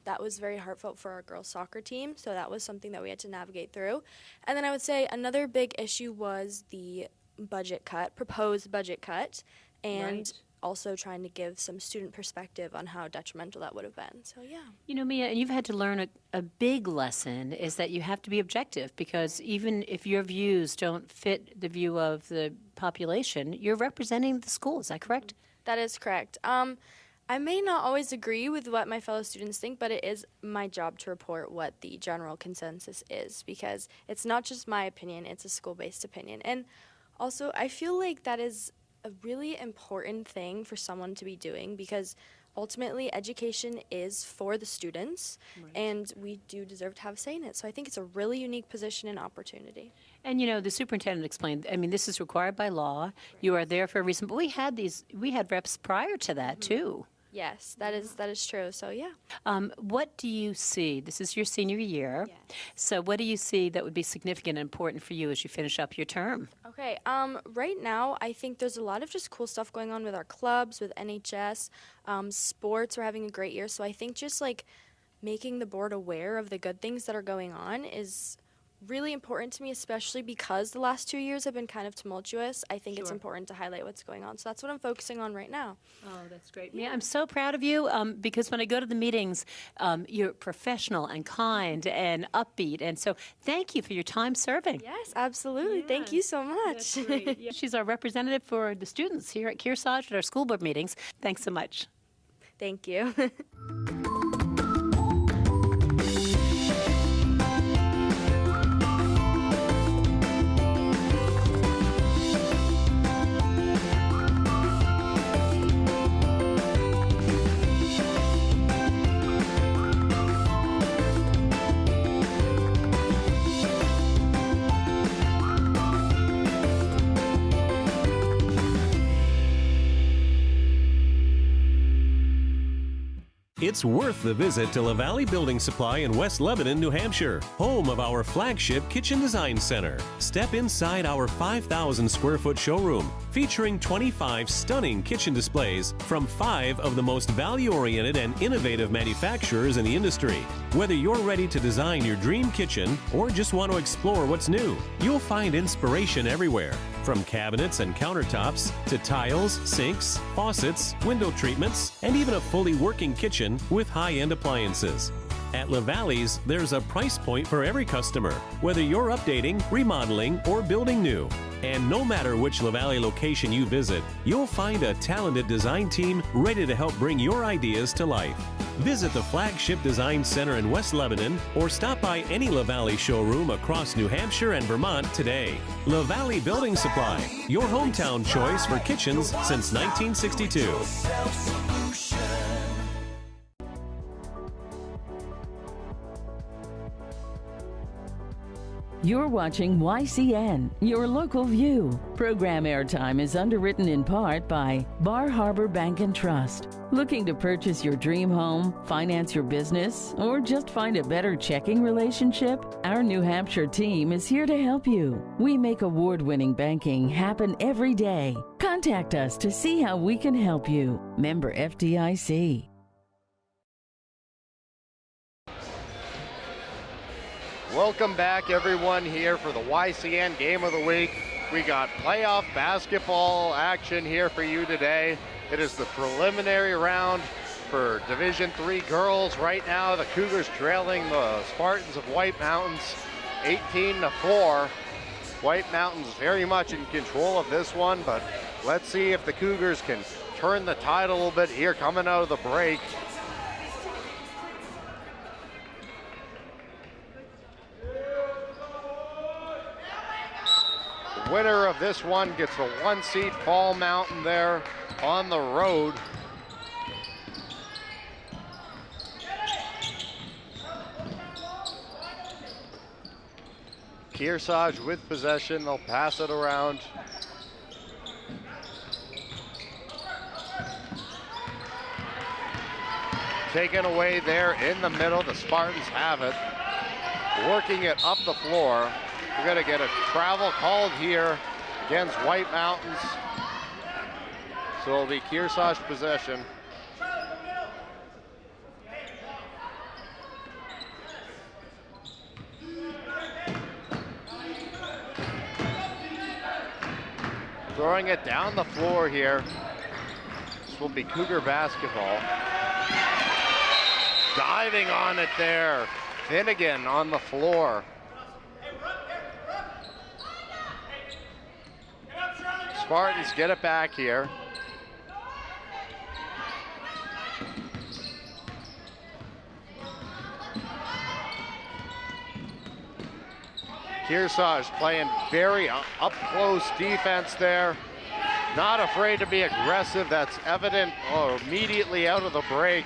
Speaker 6: That was very heartfelt for our girls' soccer team, so that was something that we had to navigate through. And then I would say another big issue was the proposed budget cut, and also trying to give some student perspective on how detrimental that would have been. So, yeah.
Speaker 5: You know, Mia, you've had to learn a big lesson is that you have to be objective, because even if your views don't fit the view of the population, you're representing the school. Is that correct?
Speaker 6: That is correct. I may not always agree with what my fellow students think, but it is my job to report what the general consensus is, because it's not just my opinion, it's a school-based opinion. And also, I feel like that is a really important thing for someone to be doing, because ultimately education is for the students, and we do deserve to have a say in it. So I think it's a really unique position and opportunity.
Speaker 5: And you know, the superintendent explained, I mean, this is required by law. You are there for a reason, but we had reps prior to that too.
Speaker 6: Yes, that is true. So yeah.
Speaker 5: What do you see? This is your senior year.
Speaker 6: Yes.
Speaker 5: So what do you see that would be significant and important for you as you finish up your term?
Speaker 6: Okay, right now I think there's a lot of just cool stuff going on with our clubs, with NHS, sports. We're having a great year, so I think just like making the board aware of the good things that are going on is really important to me, especially because the last 2 years have been kind of tumultuous. I think it's important to highlight what's going on, so that's what I'm focusing on right now.
Speaker 5: Oh, that's great. Yeah, I'm so proud of you because when I go to the meetings, you're professional and kind and upbeat, and so thank you for your time serving.
Speaker 6: Yes, absolutely. Thank you so much.
Speaker 5: That's great. Yeah. She's our representative for the students here at Kearsarge at our school board meetings. Thanks so much.
Speaker 6: Thank you.
Speaker 7: It's worth the visit to La Valley Building Supply in West Lebanon, New Hampshire, home of our flagship Kitchen Design Center. Step inside our 5,000 square foot showroom, featuring 25 stunning kitchen displays from 5 of the most value-oriented and innovative manufacturers in the industry. Whether you're ready to design your dream kitchen or just want to explore what's new, you'll find inspiration everywhere. From cabinets and countertops to tiles, sinks, faucets, window treatments, and even a fully working kitchen with high-end appliances. At La Valley's, there's a price point for every customer, whether you're updating, remodeling, or building new. And no matter which La Valley location you visit, you'll find a talented design team ready to help bring your ideas to life. Visit the flagship design center in West Lebanon or stop by any La Valley showroom across New Hampshire and Vermont today. La Valley Building Supply, your hometown choice for kitchens since 1962.
Speaker 1: You're watching YCN, your local view. Program airtime is underwritten in part by Bar Harbor Bank and Trust. Looking to purchase your dream home, finance your business, or just find a better checking relationship? Our New Hampshire team is here to help you. We make award-winning banking happen every day. Contact us to see how we can help you. Member FDIC.
Speaker 3: Welcome back, everyone, here for the YCN Game of the Week. We got playoff basketball action here for you today. It is the preliminary round for Division III girls. Right now, the Cougars trailing the Spartans of White Mountains 18-4. White Mountains very much in control of this one, but let's see if the Cougars can turn the tide a little bit here coming out of the break. Winner of this one gets the 1 seed Fall Mountain there on the road. Kearsarge with possession, they'll pass it around. Taken away there in the middle, the Spartans have it. Working it up the floor. We're going to get a travel called here against White Mountains. So it'll be Kearsarge possession. Throwing it down the floor here. This will be Cougar basketball. Diving on it there. Finnegan on the floor. Spartans get it back here. Kearsarge playing very up-close defense there. Not afraid to be aggressive. That's evident immediately out of the break.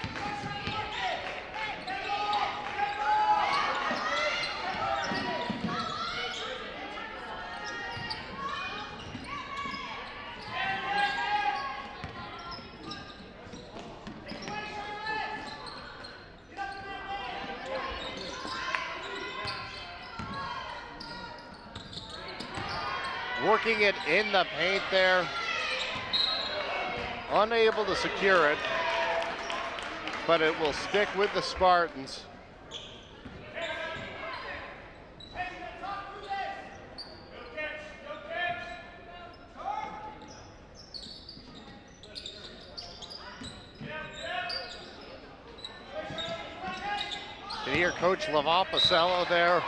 Speaker 3: working it in the paint there. Unable to secure it, but it will stick with the Spartans. You hear Coach Lavampicello there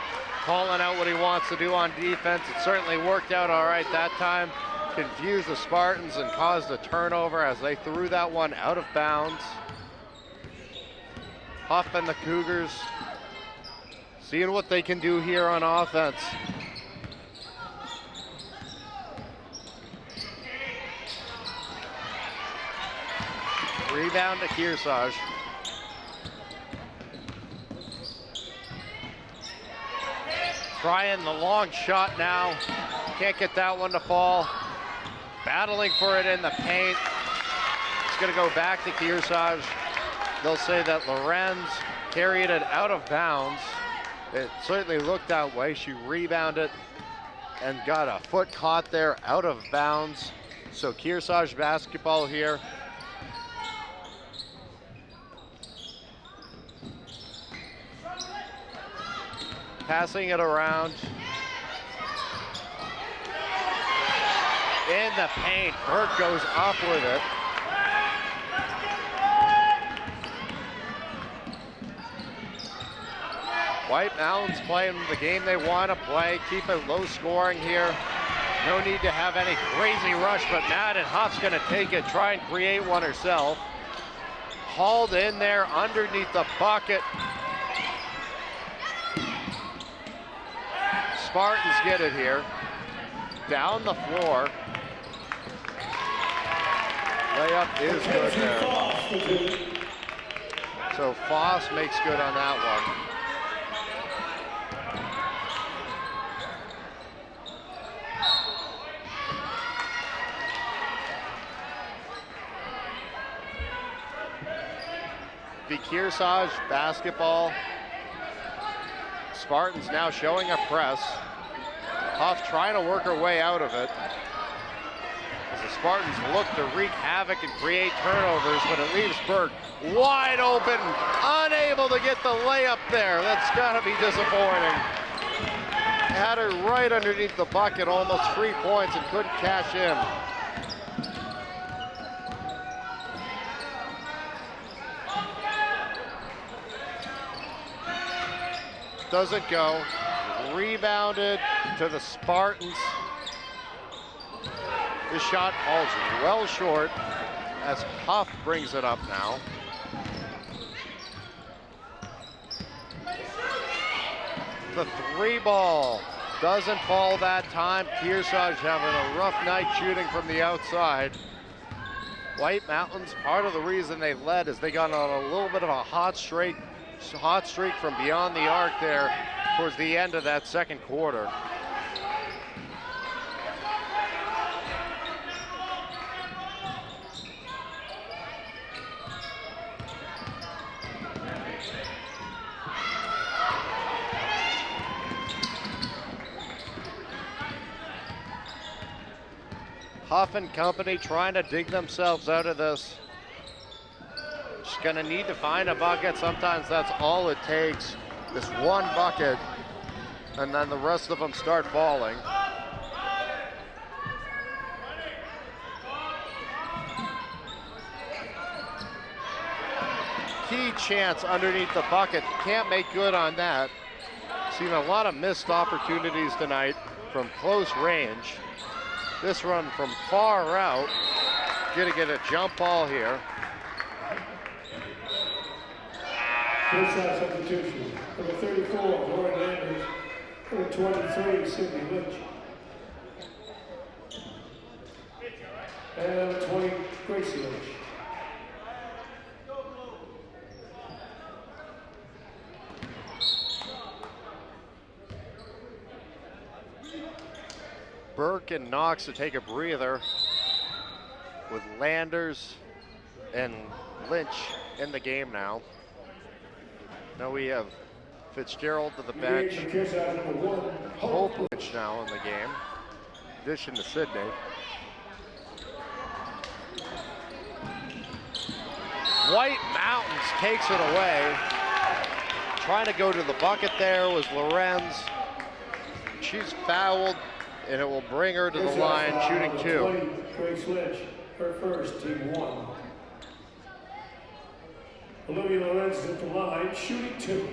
Speaker 3: calling out what he wants to do on defense. It certainly worked out all right that time. Confused the Spartans and caused a turnover as they threw that one out of bounds. Huff and the Cougars seeing what they can do here on offense. Rebound to Kearsarge. Trying the long shot now. Can't get that one to fall. Battling for it in the paint. It's going to go back to Kearsarge. They'll say that Lorenz carried it out of bounds. It certainly looked that way. She rebounded and got a foot caught there out of bounds. So Kearsarge basketball here. Passing it around. In the paint, Burke goes up with it. White Mountains playing the game they want to play, keep it low scoring here. No need to have any crazy rush, but Madden Huff's gonna take it, try and create one herself. Hauled in there underneath the bucket. Spartans get it here. Down the floor. Layup is good there. So Foss makes good on that one. The Kearsarge basketball. Spartans now showing a press. Huff trying to work her way out of it. As the Spartans look to wreak havoc and create turnovers, but it leaves Burke wide open, unable to get the layup there. That's gotta be disappointing. Had her right underneath the bucket, almost 3 points, and couldn't cash in. Doesn't go. Rebounded to the Spartans. This shot falls well short as Huff brings it up now. The three ball doesn't fall that time. Kearsarge having a rough night shooting from the outside. White Mountains, part of the reason they led is they got on a little bit of a hot streak from beyond the arc there towards the end of that second quarter. Huff and company trying to dig themselves out of this. Just gonna need to find a bucket. Sometimes that's all it takes. This one bucket, and then the rest of them start falling. Key chance underneath the bucket. Can't make good on that. Seen a lot of missed opportunities tonight from close range. This run from far out. Gonna get a jump ball here.
Speaker 4: First shot substitution. Number 34, Lauren Landers. Number 23, Sydney Lynch. And number 20, Gracie Lynch.
Speaker 3: Burke and Knox to take a breather with Landers and Lynch in the game now. Now we have Fitzgerald to the bench. Hope Lynch now in the game. addition to Sydney. White Mountains takes it away. Trying to go to the bucket there was Lorenz. She's fouled, and it will bring her to the line, shooting 2.
Speaker 4: Grace Lynch, her first, team 1. Olivia Lorenz is at the line, shooting 2.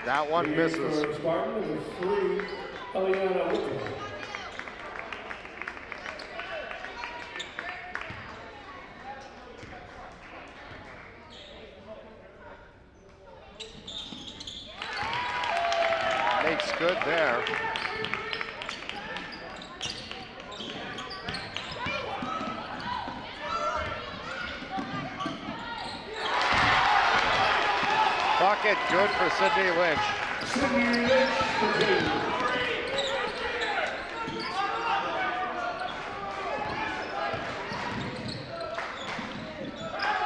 Speaker 3: That one misses.
Speaker 4: Spartan with 3, Eliana Whittle.
Speaker 3: Makes good there. Bucket good for Sydney Lynch.
Speaker 4: Sydney Lynch continues.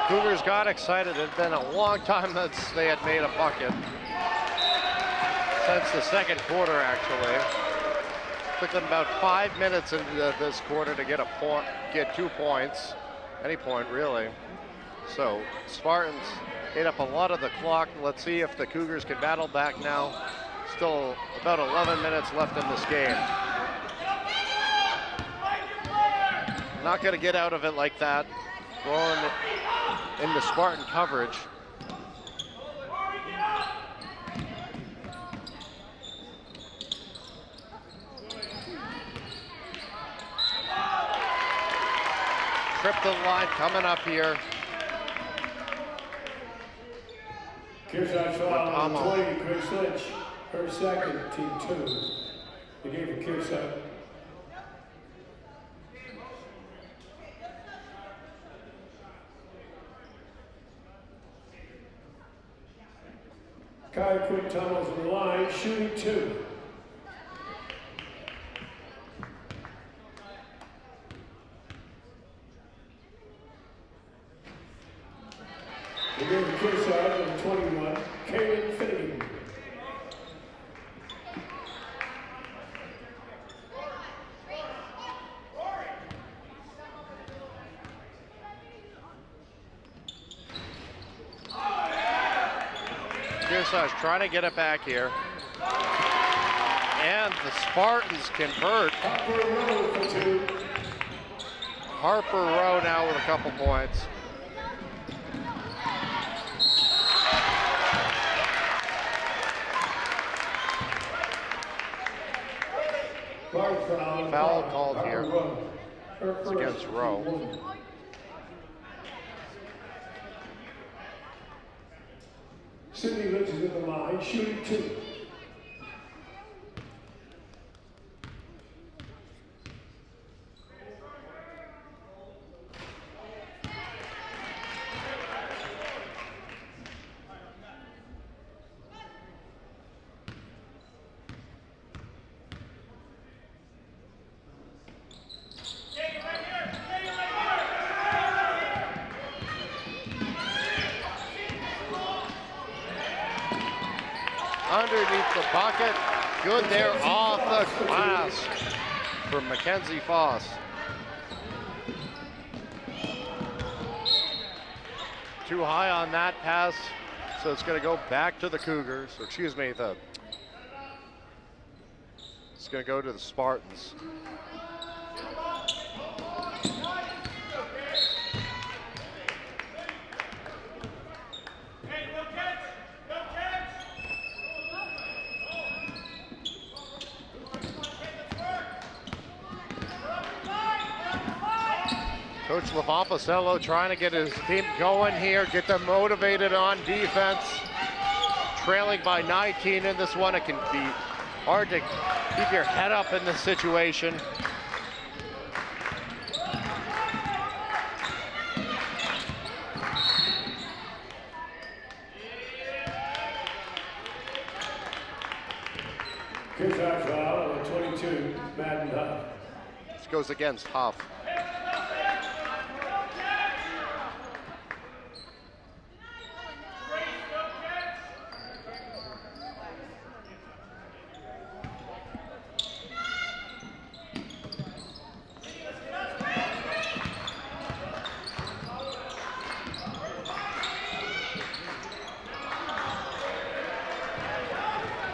Speaker 3: Cougars got excited. It had been a long time since they had made a bucket. Since the second quarter, actually. Took them about 5 minutes into this quarter to get get 2 points. Any point, really. So, Spartans ate up a lot of the clock. Let's see if the Cougars can battle back now. Still about 11 minutes left in this game. Not going to get out of it like that. Going into Spartan coverage. Trip to the line coming up here.
Speaker 4: Kearsarge foul on 20, Grace Lynch, her second, team 2. The game for Kearsarge. Kai Quick tunnels in the line, shooting 2. The game for Kearsarge on 21, Kaylin Finnegan.
Speaker 3: Kearsarge trying to get it back here. And the Spartans convert. Harper Rowe now with a couple points. Foul called here. It's against Rowe.
Speaker 4: Sydney Lynch is at the line, shooting 2.
Speaker 3: Underneath the pocket, good there off the glass from Mackenzie Foss. Too high on that pass, so it's going to go back to the Cougars. Or excuse me, it's going to go to the Spartans. Coach Lavamposello trying to get his team going here, get them motivated on defense. Trailing by 19 in this one. It can be hard to keep your head up in this situation.
Speaker 4: Kearsarge foul on 22, Madden Huff.
Speaker 3: This goes against Huff.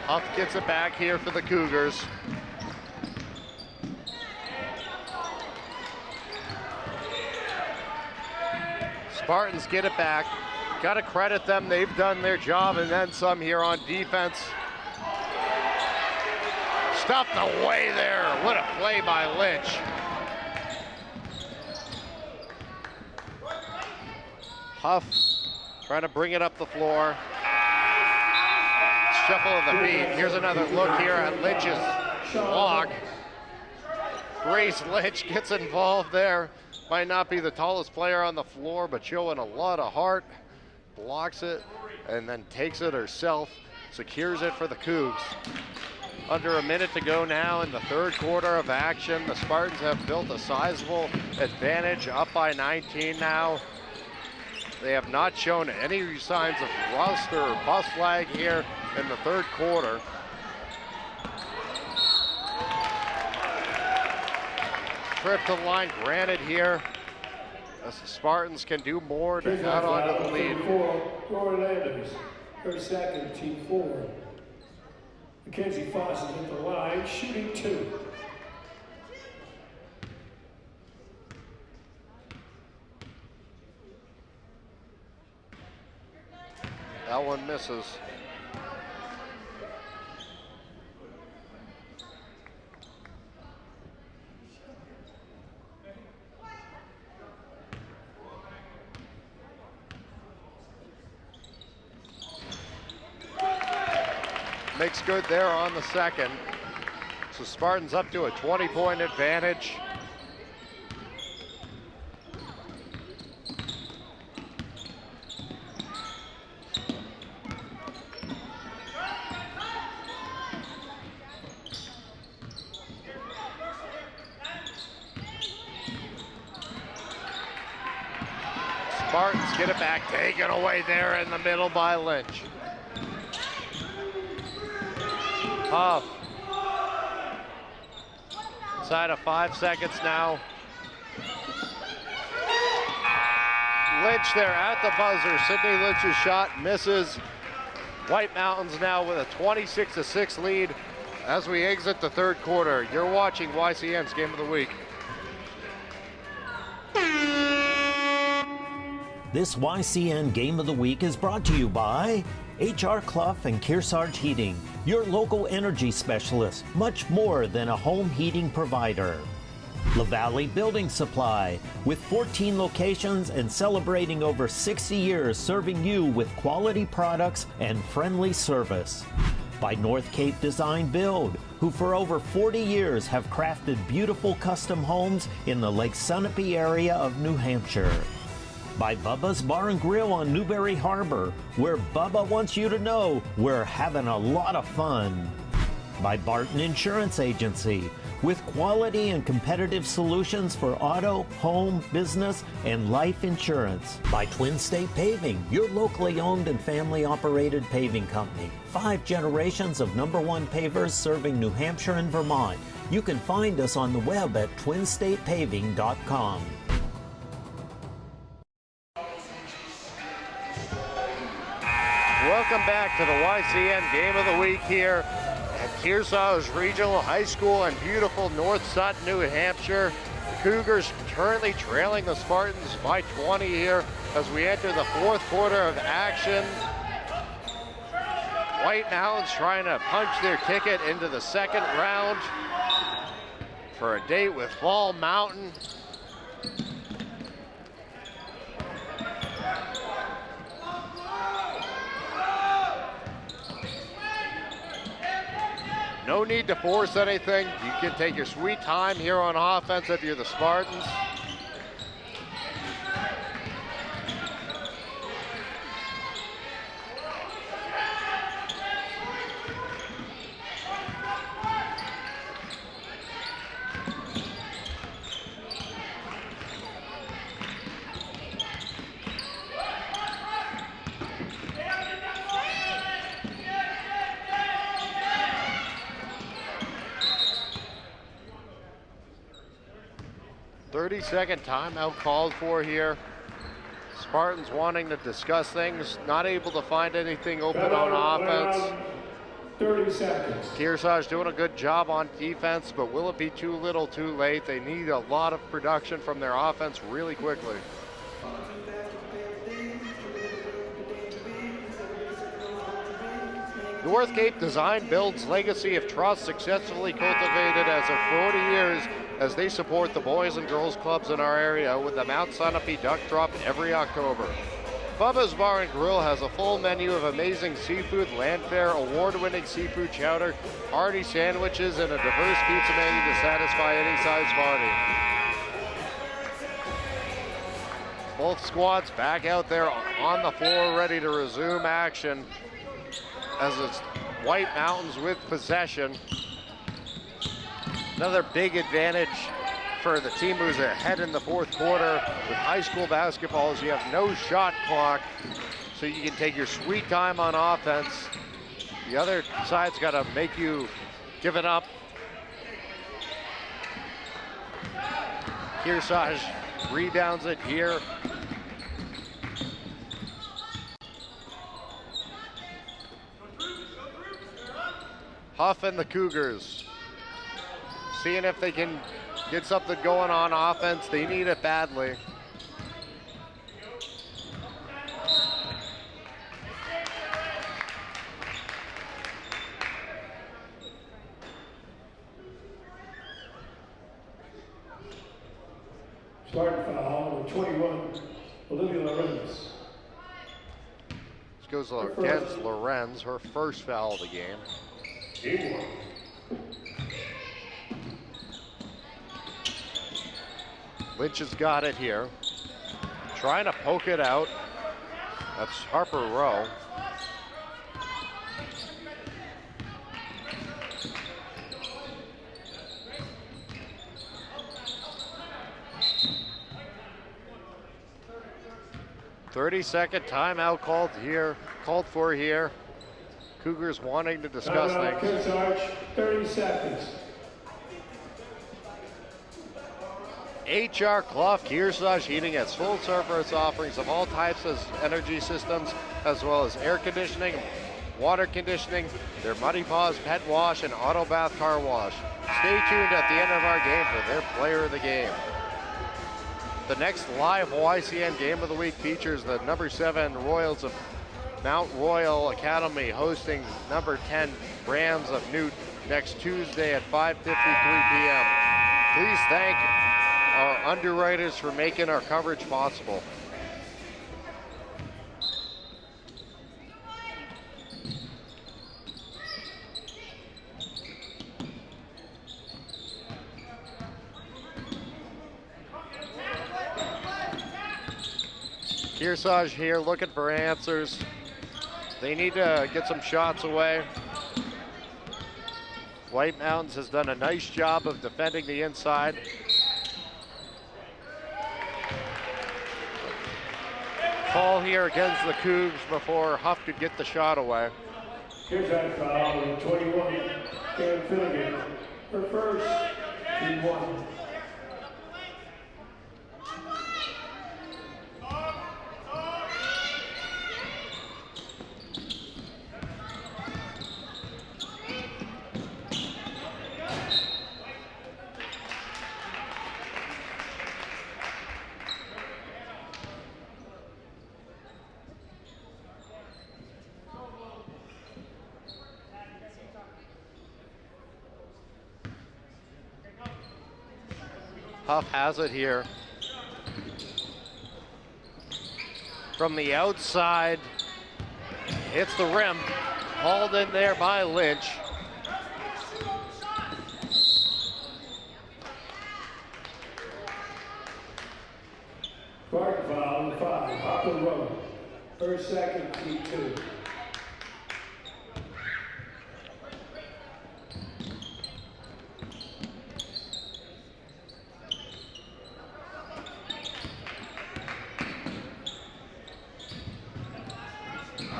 Speaker 3: Huff gets it back here for the Cougars. Spartans get it back. Got to credit them. They've done their job and then some here on defense. Stuffed away there. What a play by Lynch. Huff trying to bring it up the floor. Shuffle of the feet. Here's another look here at Lynch's block. Grace Lynch gets involved there. Might not be the tallest player on the floor, but showing a lot of heart. Blocks it and then takes it herself. Secures it for the Cougs. Under a minute to go now in the third quarter of action. The Spartans have built a sizable advantage, up by 19 now. They have not shown any signs of rust or bust lag here in the third quarter. Trip to the line granted here, as the Spartans can do more to add on to the lead.
Speaker 4: Orlando's, her second, team 4. Mackenzie Foss is at the line, shooting 2.
Speaker 3: That one misses. Makes good there on the second. So Spartans up to a 20-point advantage. Spartans get it back, taken away there in the middle by Lynch. Huff. Inside of 5 seconds now. Lynch there at the buzzer. Sydney Lynch's shot misses. White Mountains now with a 26-6 lead as we exit the third quarter. You're watching YCN's Game of the Week.
Speaker 2: This YCN Game of the Week is brought to you by H.R. Clough and Kearsarge Heating, your local energy specialist, much more than a home heating provider. La Valley Building Supply, with 14 locations and celebrating over 60 years serving you with quality products and friendly service. By North Cape Design Build, who for over 40 years have crafted beautiful custom homes in the Lake Sunapee area of New Hampshire. By Bubba's Bar and Grill on Newberry Harbor, where Bubba wants you to know we're having a lot of fun. By Barton Insurance Agency, with quality and competitive solutions for auto, home, business, and life insurance. By Twin State Paving, your locally owned and family operated paving company. 5 generations of #1 pavers serving New Hampshire and Vermont. You can find us on the web at twinstatepaving.com.
Speaker 3: Welcome back to the YCN Game of the Week here at Kearsarge Regional High School in beautiful North Sutton, New Hampshire. The Cougars currently trailing the Spartans by 20 here as we enter the fourth quarter of action. White Mountains trying to punch their ticket into the second round for a date with Fall Mountain. No need to force anything. You can take your sweet time here on offense if you're the Spartans. 30-second timeout called for here. Spartans wanting to discuss things, not able to find anything open on offense.
Speaker 4: 30 seconds.
Speaker 3: Kearsarge doing a good job on defense, but will it be too little too late? They need a lot of production from their offense really quickly. North Cape Design builds legacy of trust successfully cultivated as of 40 years as they support the boys and girls clubs in our area with the Mount Sunapee Duck Drop every October. Bubba's Bar and Grill has a full menu of amazing seafood, Landfare, award-winning seafood chowder, hearty sandwiches, and a diverse pizza menu to satisfy any size party. Both squads back out there on the floor ready to resume action as it's White Mountains with possession. Another big advantage for the team who's ahead in the fourth quarter with high school basketball is you have no shot clock, so you can take your sweet time on offense. The other side's got to make you give it up. Kearsarge rebounds it here. Huff and the Cougars seeing if they can get something going on offense. They need it badly.
Speaker 4: Starting foul, number 21, Olivia Lorenz.
Speaker 3: This goes against Lorenz, her first foul of the game.
Speaker 4: Game one.
Speaker 3: Lynch has got it here. Trying to poke it out. That's Harper Rowe. "30-second timeout called for here. Cougars wanting to discuss things.
Speaker 4: Kearsarge, 30 seconds.
Speaker 3: HR Clough Kearsarge Heating has full service offerings of all types of energy systems, as well as air conditioning, water conditioning, their Muddy Paws pet wash, and auto bath car wash. Stay tuned at the end of our game for their player of the game. The next live YCN game of the week features the number 7 Royals of Mount Royal Academy hosting number 10 Rams of Newt next Tuesday at 5:53 p.m. Please thank our underwriters for making our coverage possible. Kearsarge here looking for answers. They need to get some shots away. White Mountains has done a nice job of defending the inside. Call here against the Cougs before Huff could get the shot away.
Speaker 4: Here's that foul, number 21, Karen Finnegan. Her first, team 1.
Speaker 3: Huff has it here. From the outside, hits the rim. Hauled in there by Lynch.
Speaker 4: Clark foul, number 5, Harper Rowe. First, second, team 2.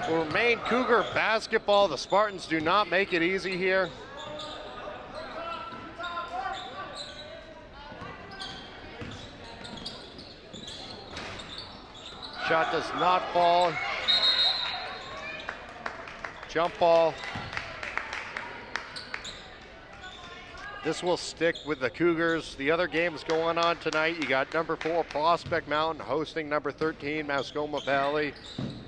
Speaker 3: Will remain Cougar basketball. The Spartans do not make it easy here. Shot does not fall. Jump ball. This will stick with the Cougars. The other games going on tonight, you got number 4 Prospect Mountain hosting number 13 Mascoma Valley.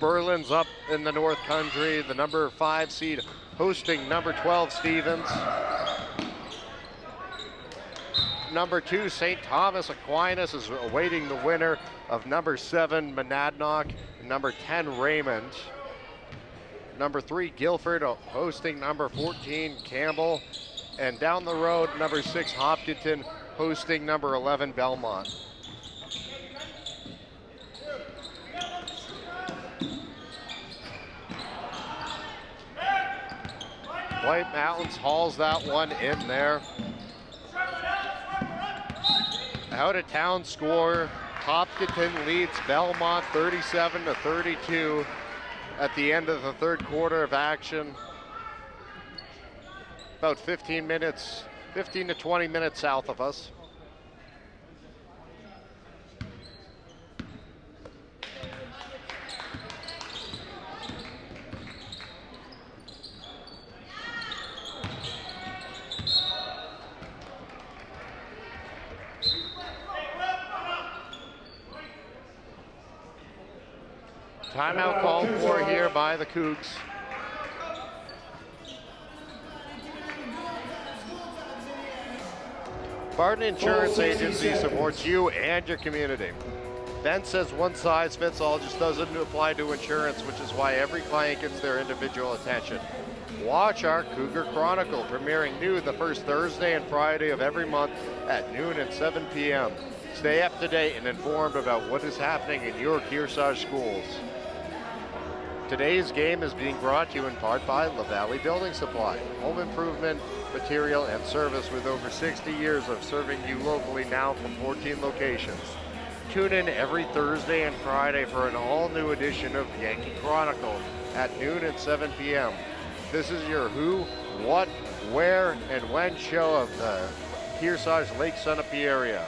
Speaker 3: Berlin's up in the North Country, the number 5 seed hosting number 12 Stevens. Number 2 St. Thomas Aquinas is awaiting the winner of number 7 Monadnock and number 10 Raymond. Number 3 Guilford hosting number 14 Campbell. And down the road, number 6 Hopkinton hosting number 11 Belmont. White Mountains hauls that one in there. Out of town score, Hopkinton leads Belmont 37-32 at the end of the third quarter of action. About 15 to 20 minutes south of us. Timeout called for here by the Cougs. Barton Insurance Agency supports you and your community. Ben says one size fits all just doesn't apply to insurance, which is why every client gets their individual attention. Watch our Cougar Chronicle, premiering new the first Thursday and Friday of every month at noon and 7 p.m. Stay up to date and informed about what is happening in your Kearsarge schools. Today's game is being brought to you in part by La Valley Building Supply, home improvement, material, and service with over 60 years of serving you locally now from 14 locations. Tune in every Thursday and Friday for an all-new edition of Yankee Chronicle at noon and 7 p.m. This is your who, what, where, and when show of the Kearsarge Lake Sunapee area.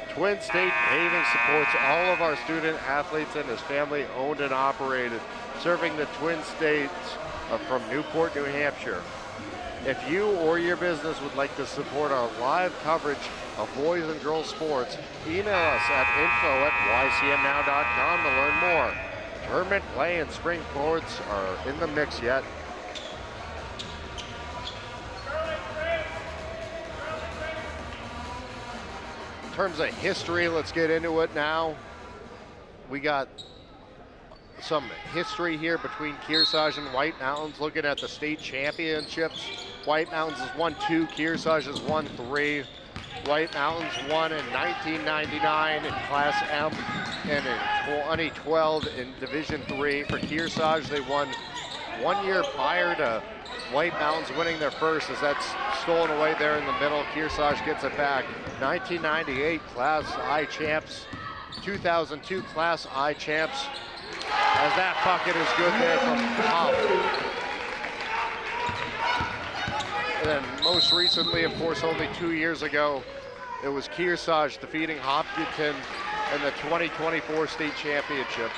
Speaker 3: Twin State Paving supports all of our student athletes and is family owned and operated, serving the Twin States from Newport, New Hampshire. If you or your business would like to support our live coverage of boys and girls sports, email us at info@ycnnow.com to learn more. Tournament play and spring sports are in the mix yet. In terms of history, let's get into it now. We got some history here between Kearsarge and White Mountains, looking at the state championships. White Mountains has won 2, Kearsarge has won 3. White Mountains won in 1999 in Class M and in 2012 in Division III. For Kearsarge, they won 1 year prior to White Mountains winning their first, as that's stolen away there in the middle. Kearsarge gets it back. 1998 Class I champs, 2002 Class I champs, as that bucket is good there from Hop. And then most recently, of course, only 2 years ago, it was Kearsarge defeating Hopkinton in the 2024 state championship.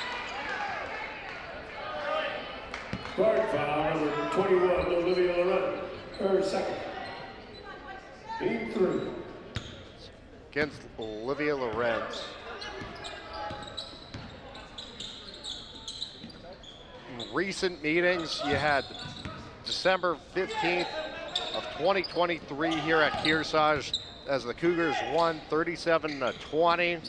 Speaker 4: Guard foul, number 21, Olivia Loren, her second. Team 3.
Speaker 3: Against Olivia Lorenz. In recent meetings, you had December 15th of 2023 here at Kearsarge as the Cougars won 37-20.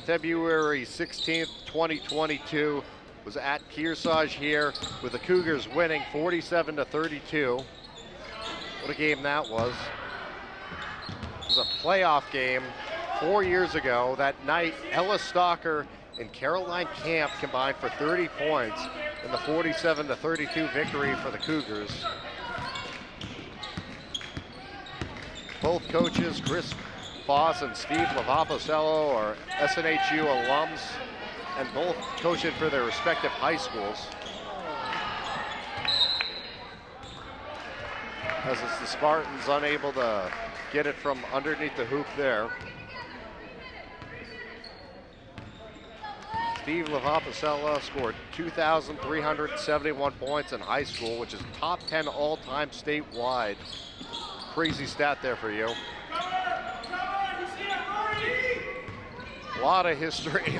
Speaker 3: February 16th, 2022 was at Kearsarge here with the Cougars winning 47-32. What a game that was. It was a playoff game 4 years ago. That night, Ella Stalker and Caroline Camp combined for 30 points in the 47-32 victory for the Cougars. Both coaches, Chris Foss and Steve Lavaposello, are SNHU alums, and both coaching for their respective high schools. As it's the Spartans unable to get it from underneath the hoop there. Steve Lavapasella scored 2,371 points in high school, which is top 10 all-time statewide. Crazy stat there for you. A lot of history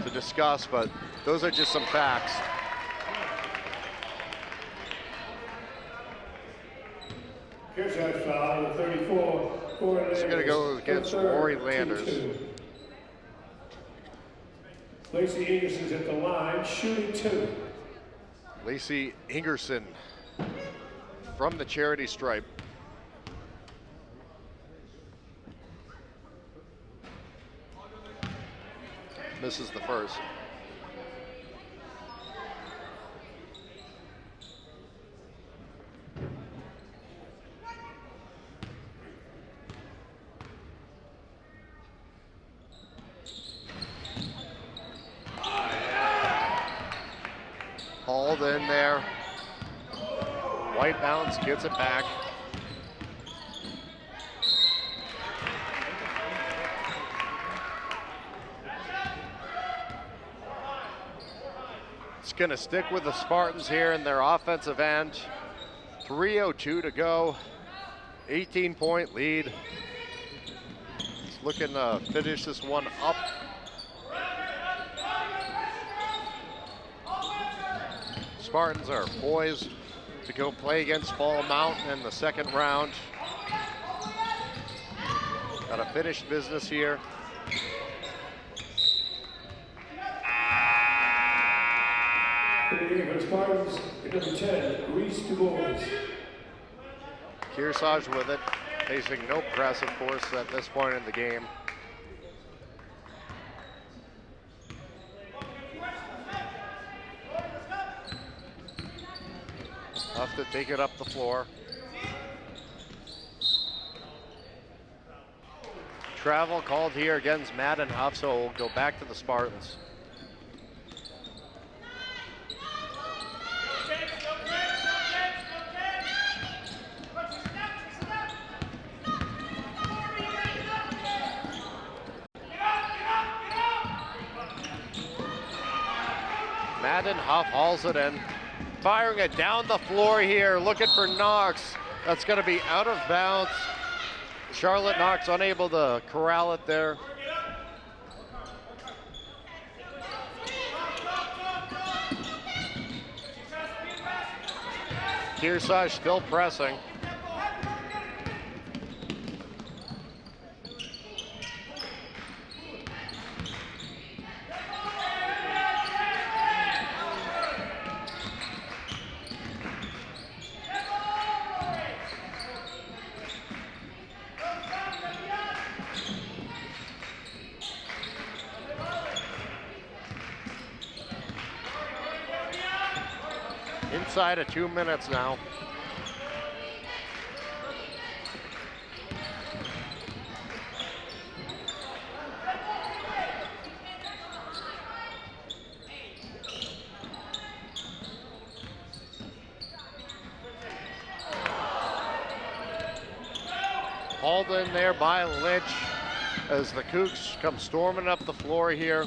Speaker 3: to discuss, but those are just some facts.
Speaker 4: Kearsarge foul, number 34.
Speaker 3: This is going to go against Rory Landers.
Speaker 4: 2-2. Lacey Ingerson's at the line, shooting 2.
Speaker 3: Lacey Ingerson from the charity stripe. Misses the first. Hauled in there. White Mountains gets it back. It's going to stick with the Spartans here in their offensive end. 3:02 to go. 18-point lead. It's looking to finish this one up. Spartans are poised to go play against Fall Mountain in the second round. Got a finished business here.
Speaker 4: For Spartans, number 10, Reese DuBois.
Speaker 3: Kearsarge with it, facing no press, of course, at this point in the game. Tough to take it up the floor. Travel called here against Madden Huff, so we'll go back to the Spartans. Madden Huff hauls it in. Firing it down the floor here, looking for Knox. That's going to be out of bounds. Charlotte Knox unable to corral it there. Kearsarge still pressing. Inside of 2 minutes now. Hauled in there by Lynch as the Cougs come storming up the floor here.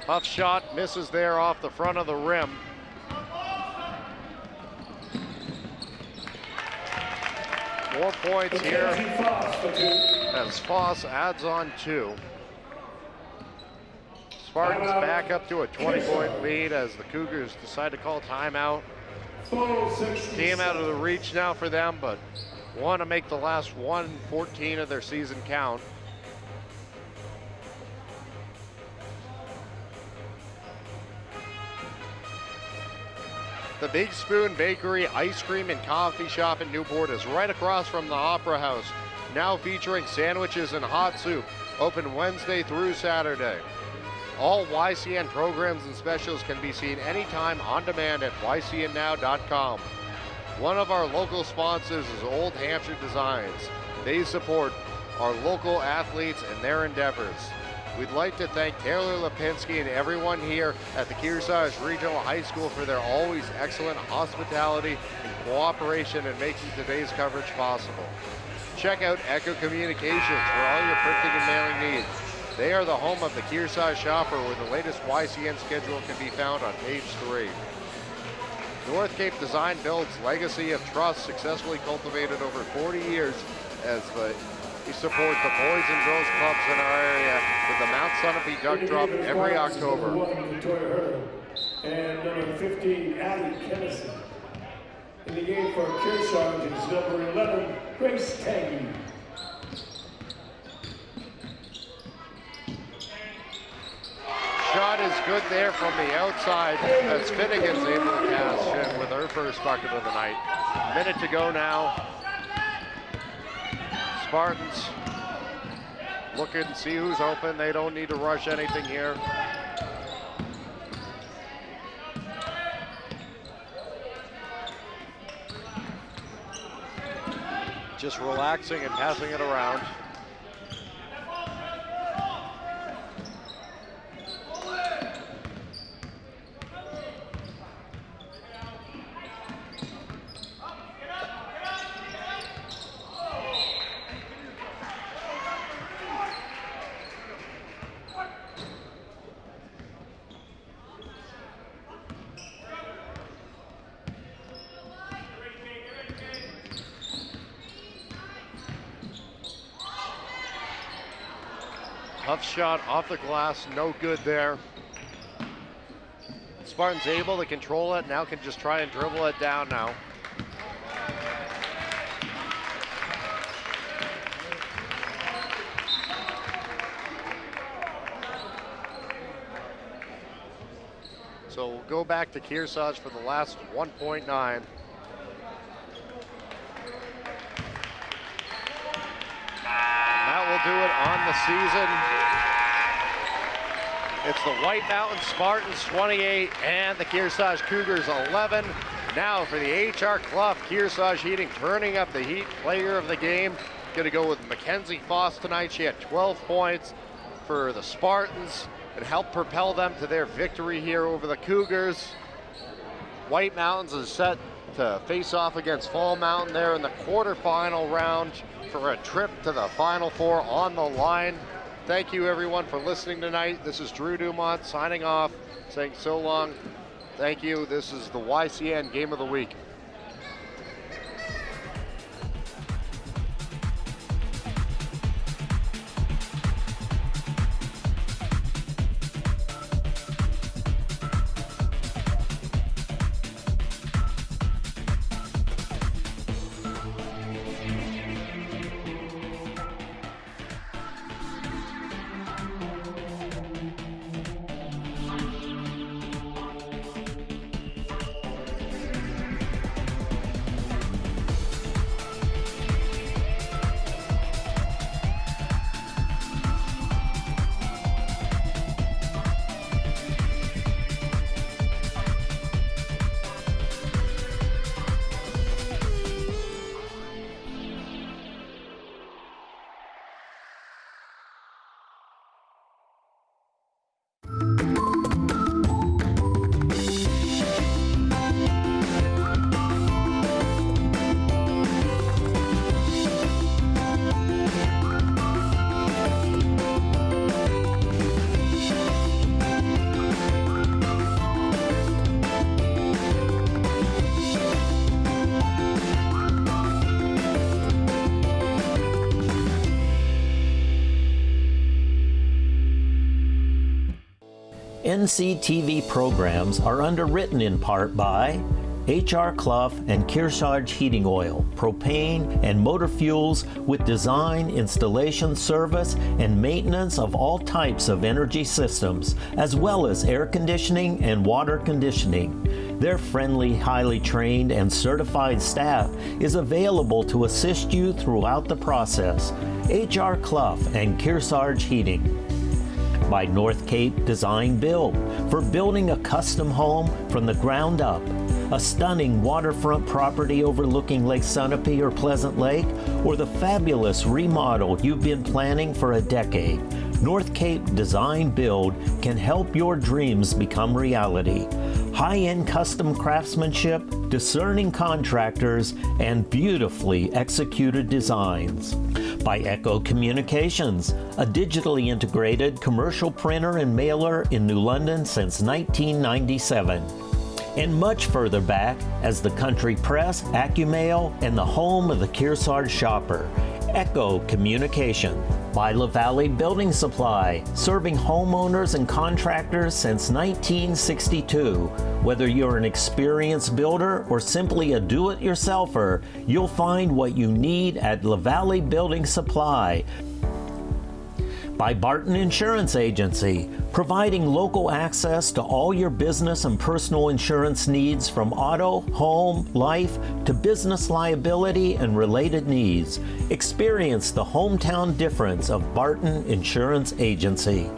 Speaker 3: Huff shot misses there off the front of the rim. More points here as Foss adds on 2. Spartans back up to a 20-point lead as the Cougars decide to call timeout. Game out of the reach now for them, but want to make the last 1:14 of their season count. The Big Spoon Bakery Ice Cream and Coffee Shop in Newport is right across from the Opera House, now featuring sandwiches and hot soup, open Wednesday through Saturday. All YCN programs and specials can be seen anytime on demand at ycnnow.com. One of our local sponsors is Old Hampshire Designs. They support our local athletes and their endeavors. We'd like to thank Taylor Lipinski and everyone here at the Kearsarge Regional High School for their always excellent hospitality and cooperation in making today's coverage possible. Check out Echo Communications for all your printing and mailing needs. They are the home of the Kearsarge Shopper, where the latest YCN schedule can be found on page 3. North Cape Design Build's legacy of trust, successfully cultivated over 40 years as we support the boys and girls clubs in our area with the Mount Sunapee Duck Drop every October.
Speaker 4: And number 15, Addie Kennison. In the game for Kearsarge is number 11, Grace Tangy.
Speaker 3: Shot is good there from the outside as Finnegan's able to cash in with her first bucket of the night. Minute to go now. Spartans looking to see who's open. They don't need to rush anything here. Just relaxing and passing it around. Tough shot off the glass, no good there. Spartans able to control it, now can just try and dribble it down now. So we'll go back to Kearsarge for the last 1.9. Will do it on the season. It's the White Mountain Spartans 28 and the Kearsarge Cougars 11. Now for the HR Clough, Kearsarge Heating turning up the heat. Player of the game, gonna go with Mackenzie Foss tonight. She had 12 points for the Spartans and helped propel them to their victory here over the Cougars. White Mountains is set to face off against Fall Mountain there in the quarterfinal round for a trip to the Final Four on the line. Thank you everyone for listening tonight. This is Drew Dumont signing off, saying so long. Thank you. This is the YCN Game of the Week.
Speaker 2: NCTV programs are underwritten in part by HR Clough and Kearsarge Heating Oil, propane and motor fuels with design, installation, service, and maintenance of all types of energy systems, as well as air conditioning and water conditioning. Their friendly, highly trained, and certified staff is available to assist you throughout the process. HR Clough and Kearsarge Heating. By North Cape Design Build, for building a custom home from the ground up. A stunning waterfront property overlooking Lake Sunapee or Pleasant Lake, or the fabulous remodel you've been planning for a decade. North Cape Design Build can help your dreams become reality. High-end custom craftsmanship, discerning contractors, and beautifully executed designs. By Echo Communications, a digitally integrated commercial printer and mailer in New London since 1997. And much further back as the Country Press, AccuMail, and the home of the Kearsarge shopper, Echo Communication. By LaValley Building Supply, serving homeowners and contractors since 1962. Whether you're an experienced builder or simply a do-it-yourselfer, you'll find what you need at LaValley Building Supply. By Barton Insurance Agency, providing local access to all your business and personal insurance needs from auto, home, life, to business liability and related needs. Experience the hometown difference of Barton Insurance Agency.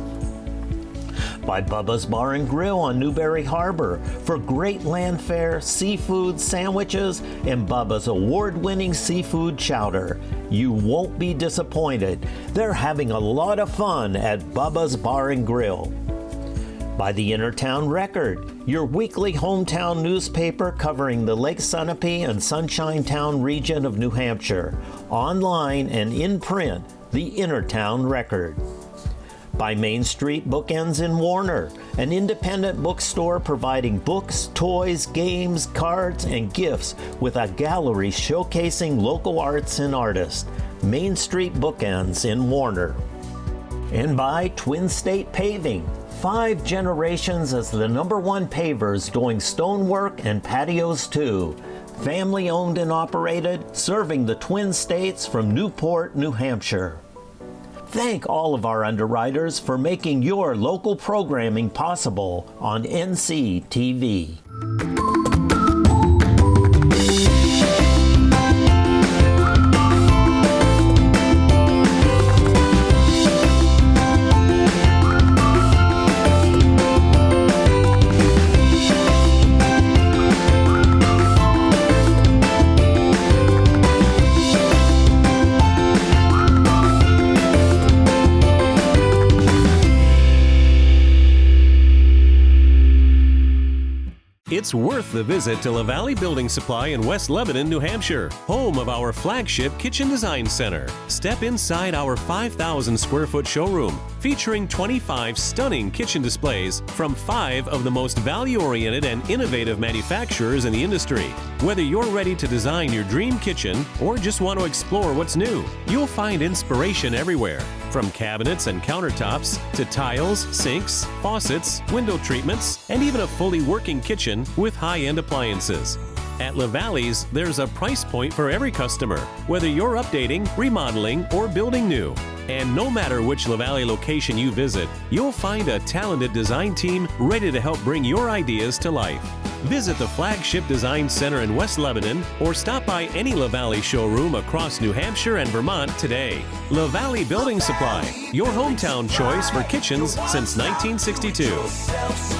Speaker 2: By Bubba's Bar and Grill on Newberry Harbor for great land fare, seafood, sandwiches, and Bubba's award-winning seafood chowder. You won't be disappointed. They're having a lot of fun at Bubba's Bar and Grill. By the Innertown Record, your weekly hometown newspaper covering the Lake Sunapee and Sunshine Town region of New Hampshire. Online and in print, the Innertown Record. By Main Street Bookends in Warner, an independent bookstore providing books, toys, games, cards, and gifts with a gallery showcasing local arts and artists. Main Street Bookends in Warner. And by Twin State Paving, 5 generations as the #1 pavers doing stonework and patios too. Family owned and operated, serving the Twin States from Newport, New Hampshire. Thank all of our underwriters for making your local programming possible on NCTV.
Speaker 7: It's worth the visit to LaValley Building Supply in West Lebanon, New Hampshire, home of our flagship Kitchen Design Center. Step inside our 5,000 square foot showroom, featuring 25 stunning kitchen displays from 5 of the most value-oriented and innovative manufacturers in the industry. Whether you're ready to design your dream kitchen or just want to explore what's new, you'll find inspiration everywhere. From cabinets and countertops to tiles, sinks, faucets, window treatments, and even a fully working kitchen with high-end appliances. At LaValley's, there's a price point for every customer, whether you're updating, remodeling, or building new. And no matter which LaValley location you visit, you'll find a talented design team ready to help bring your ideas to life. Visit the flagship design center in West Lebanon or stop by any LaValley showroom across New Hampshire and Vermont today. LaValley Building Supply, your hometown choice for kitchens since 1962.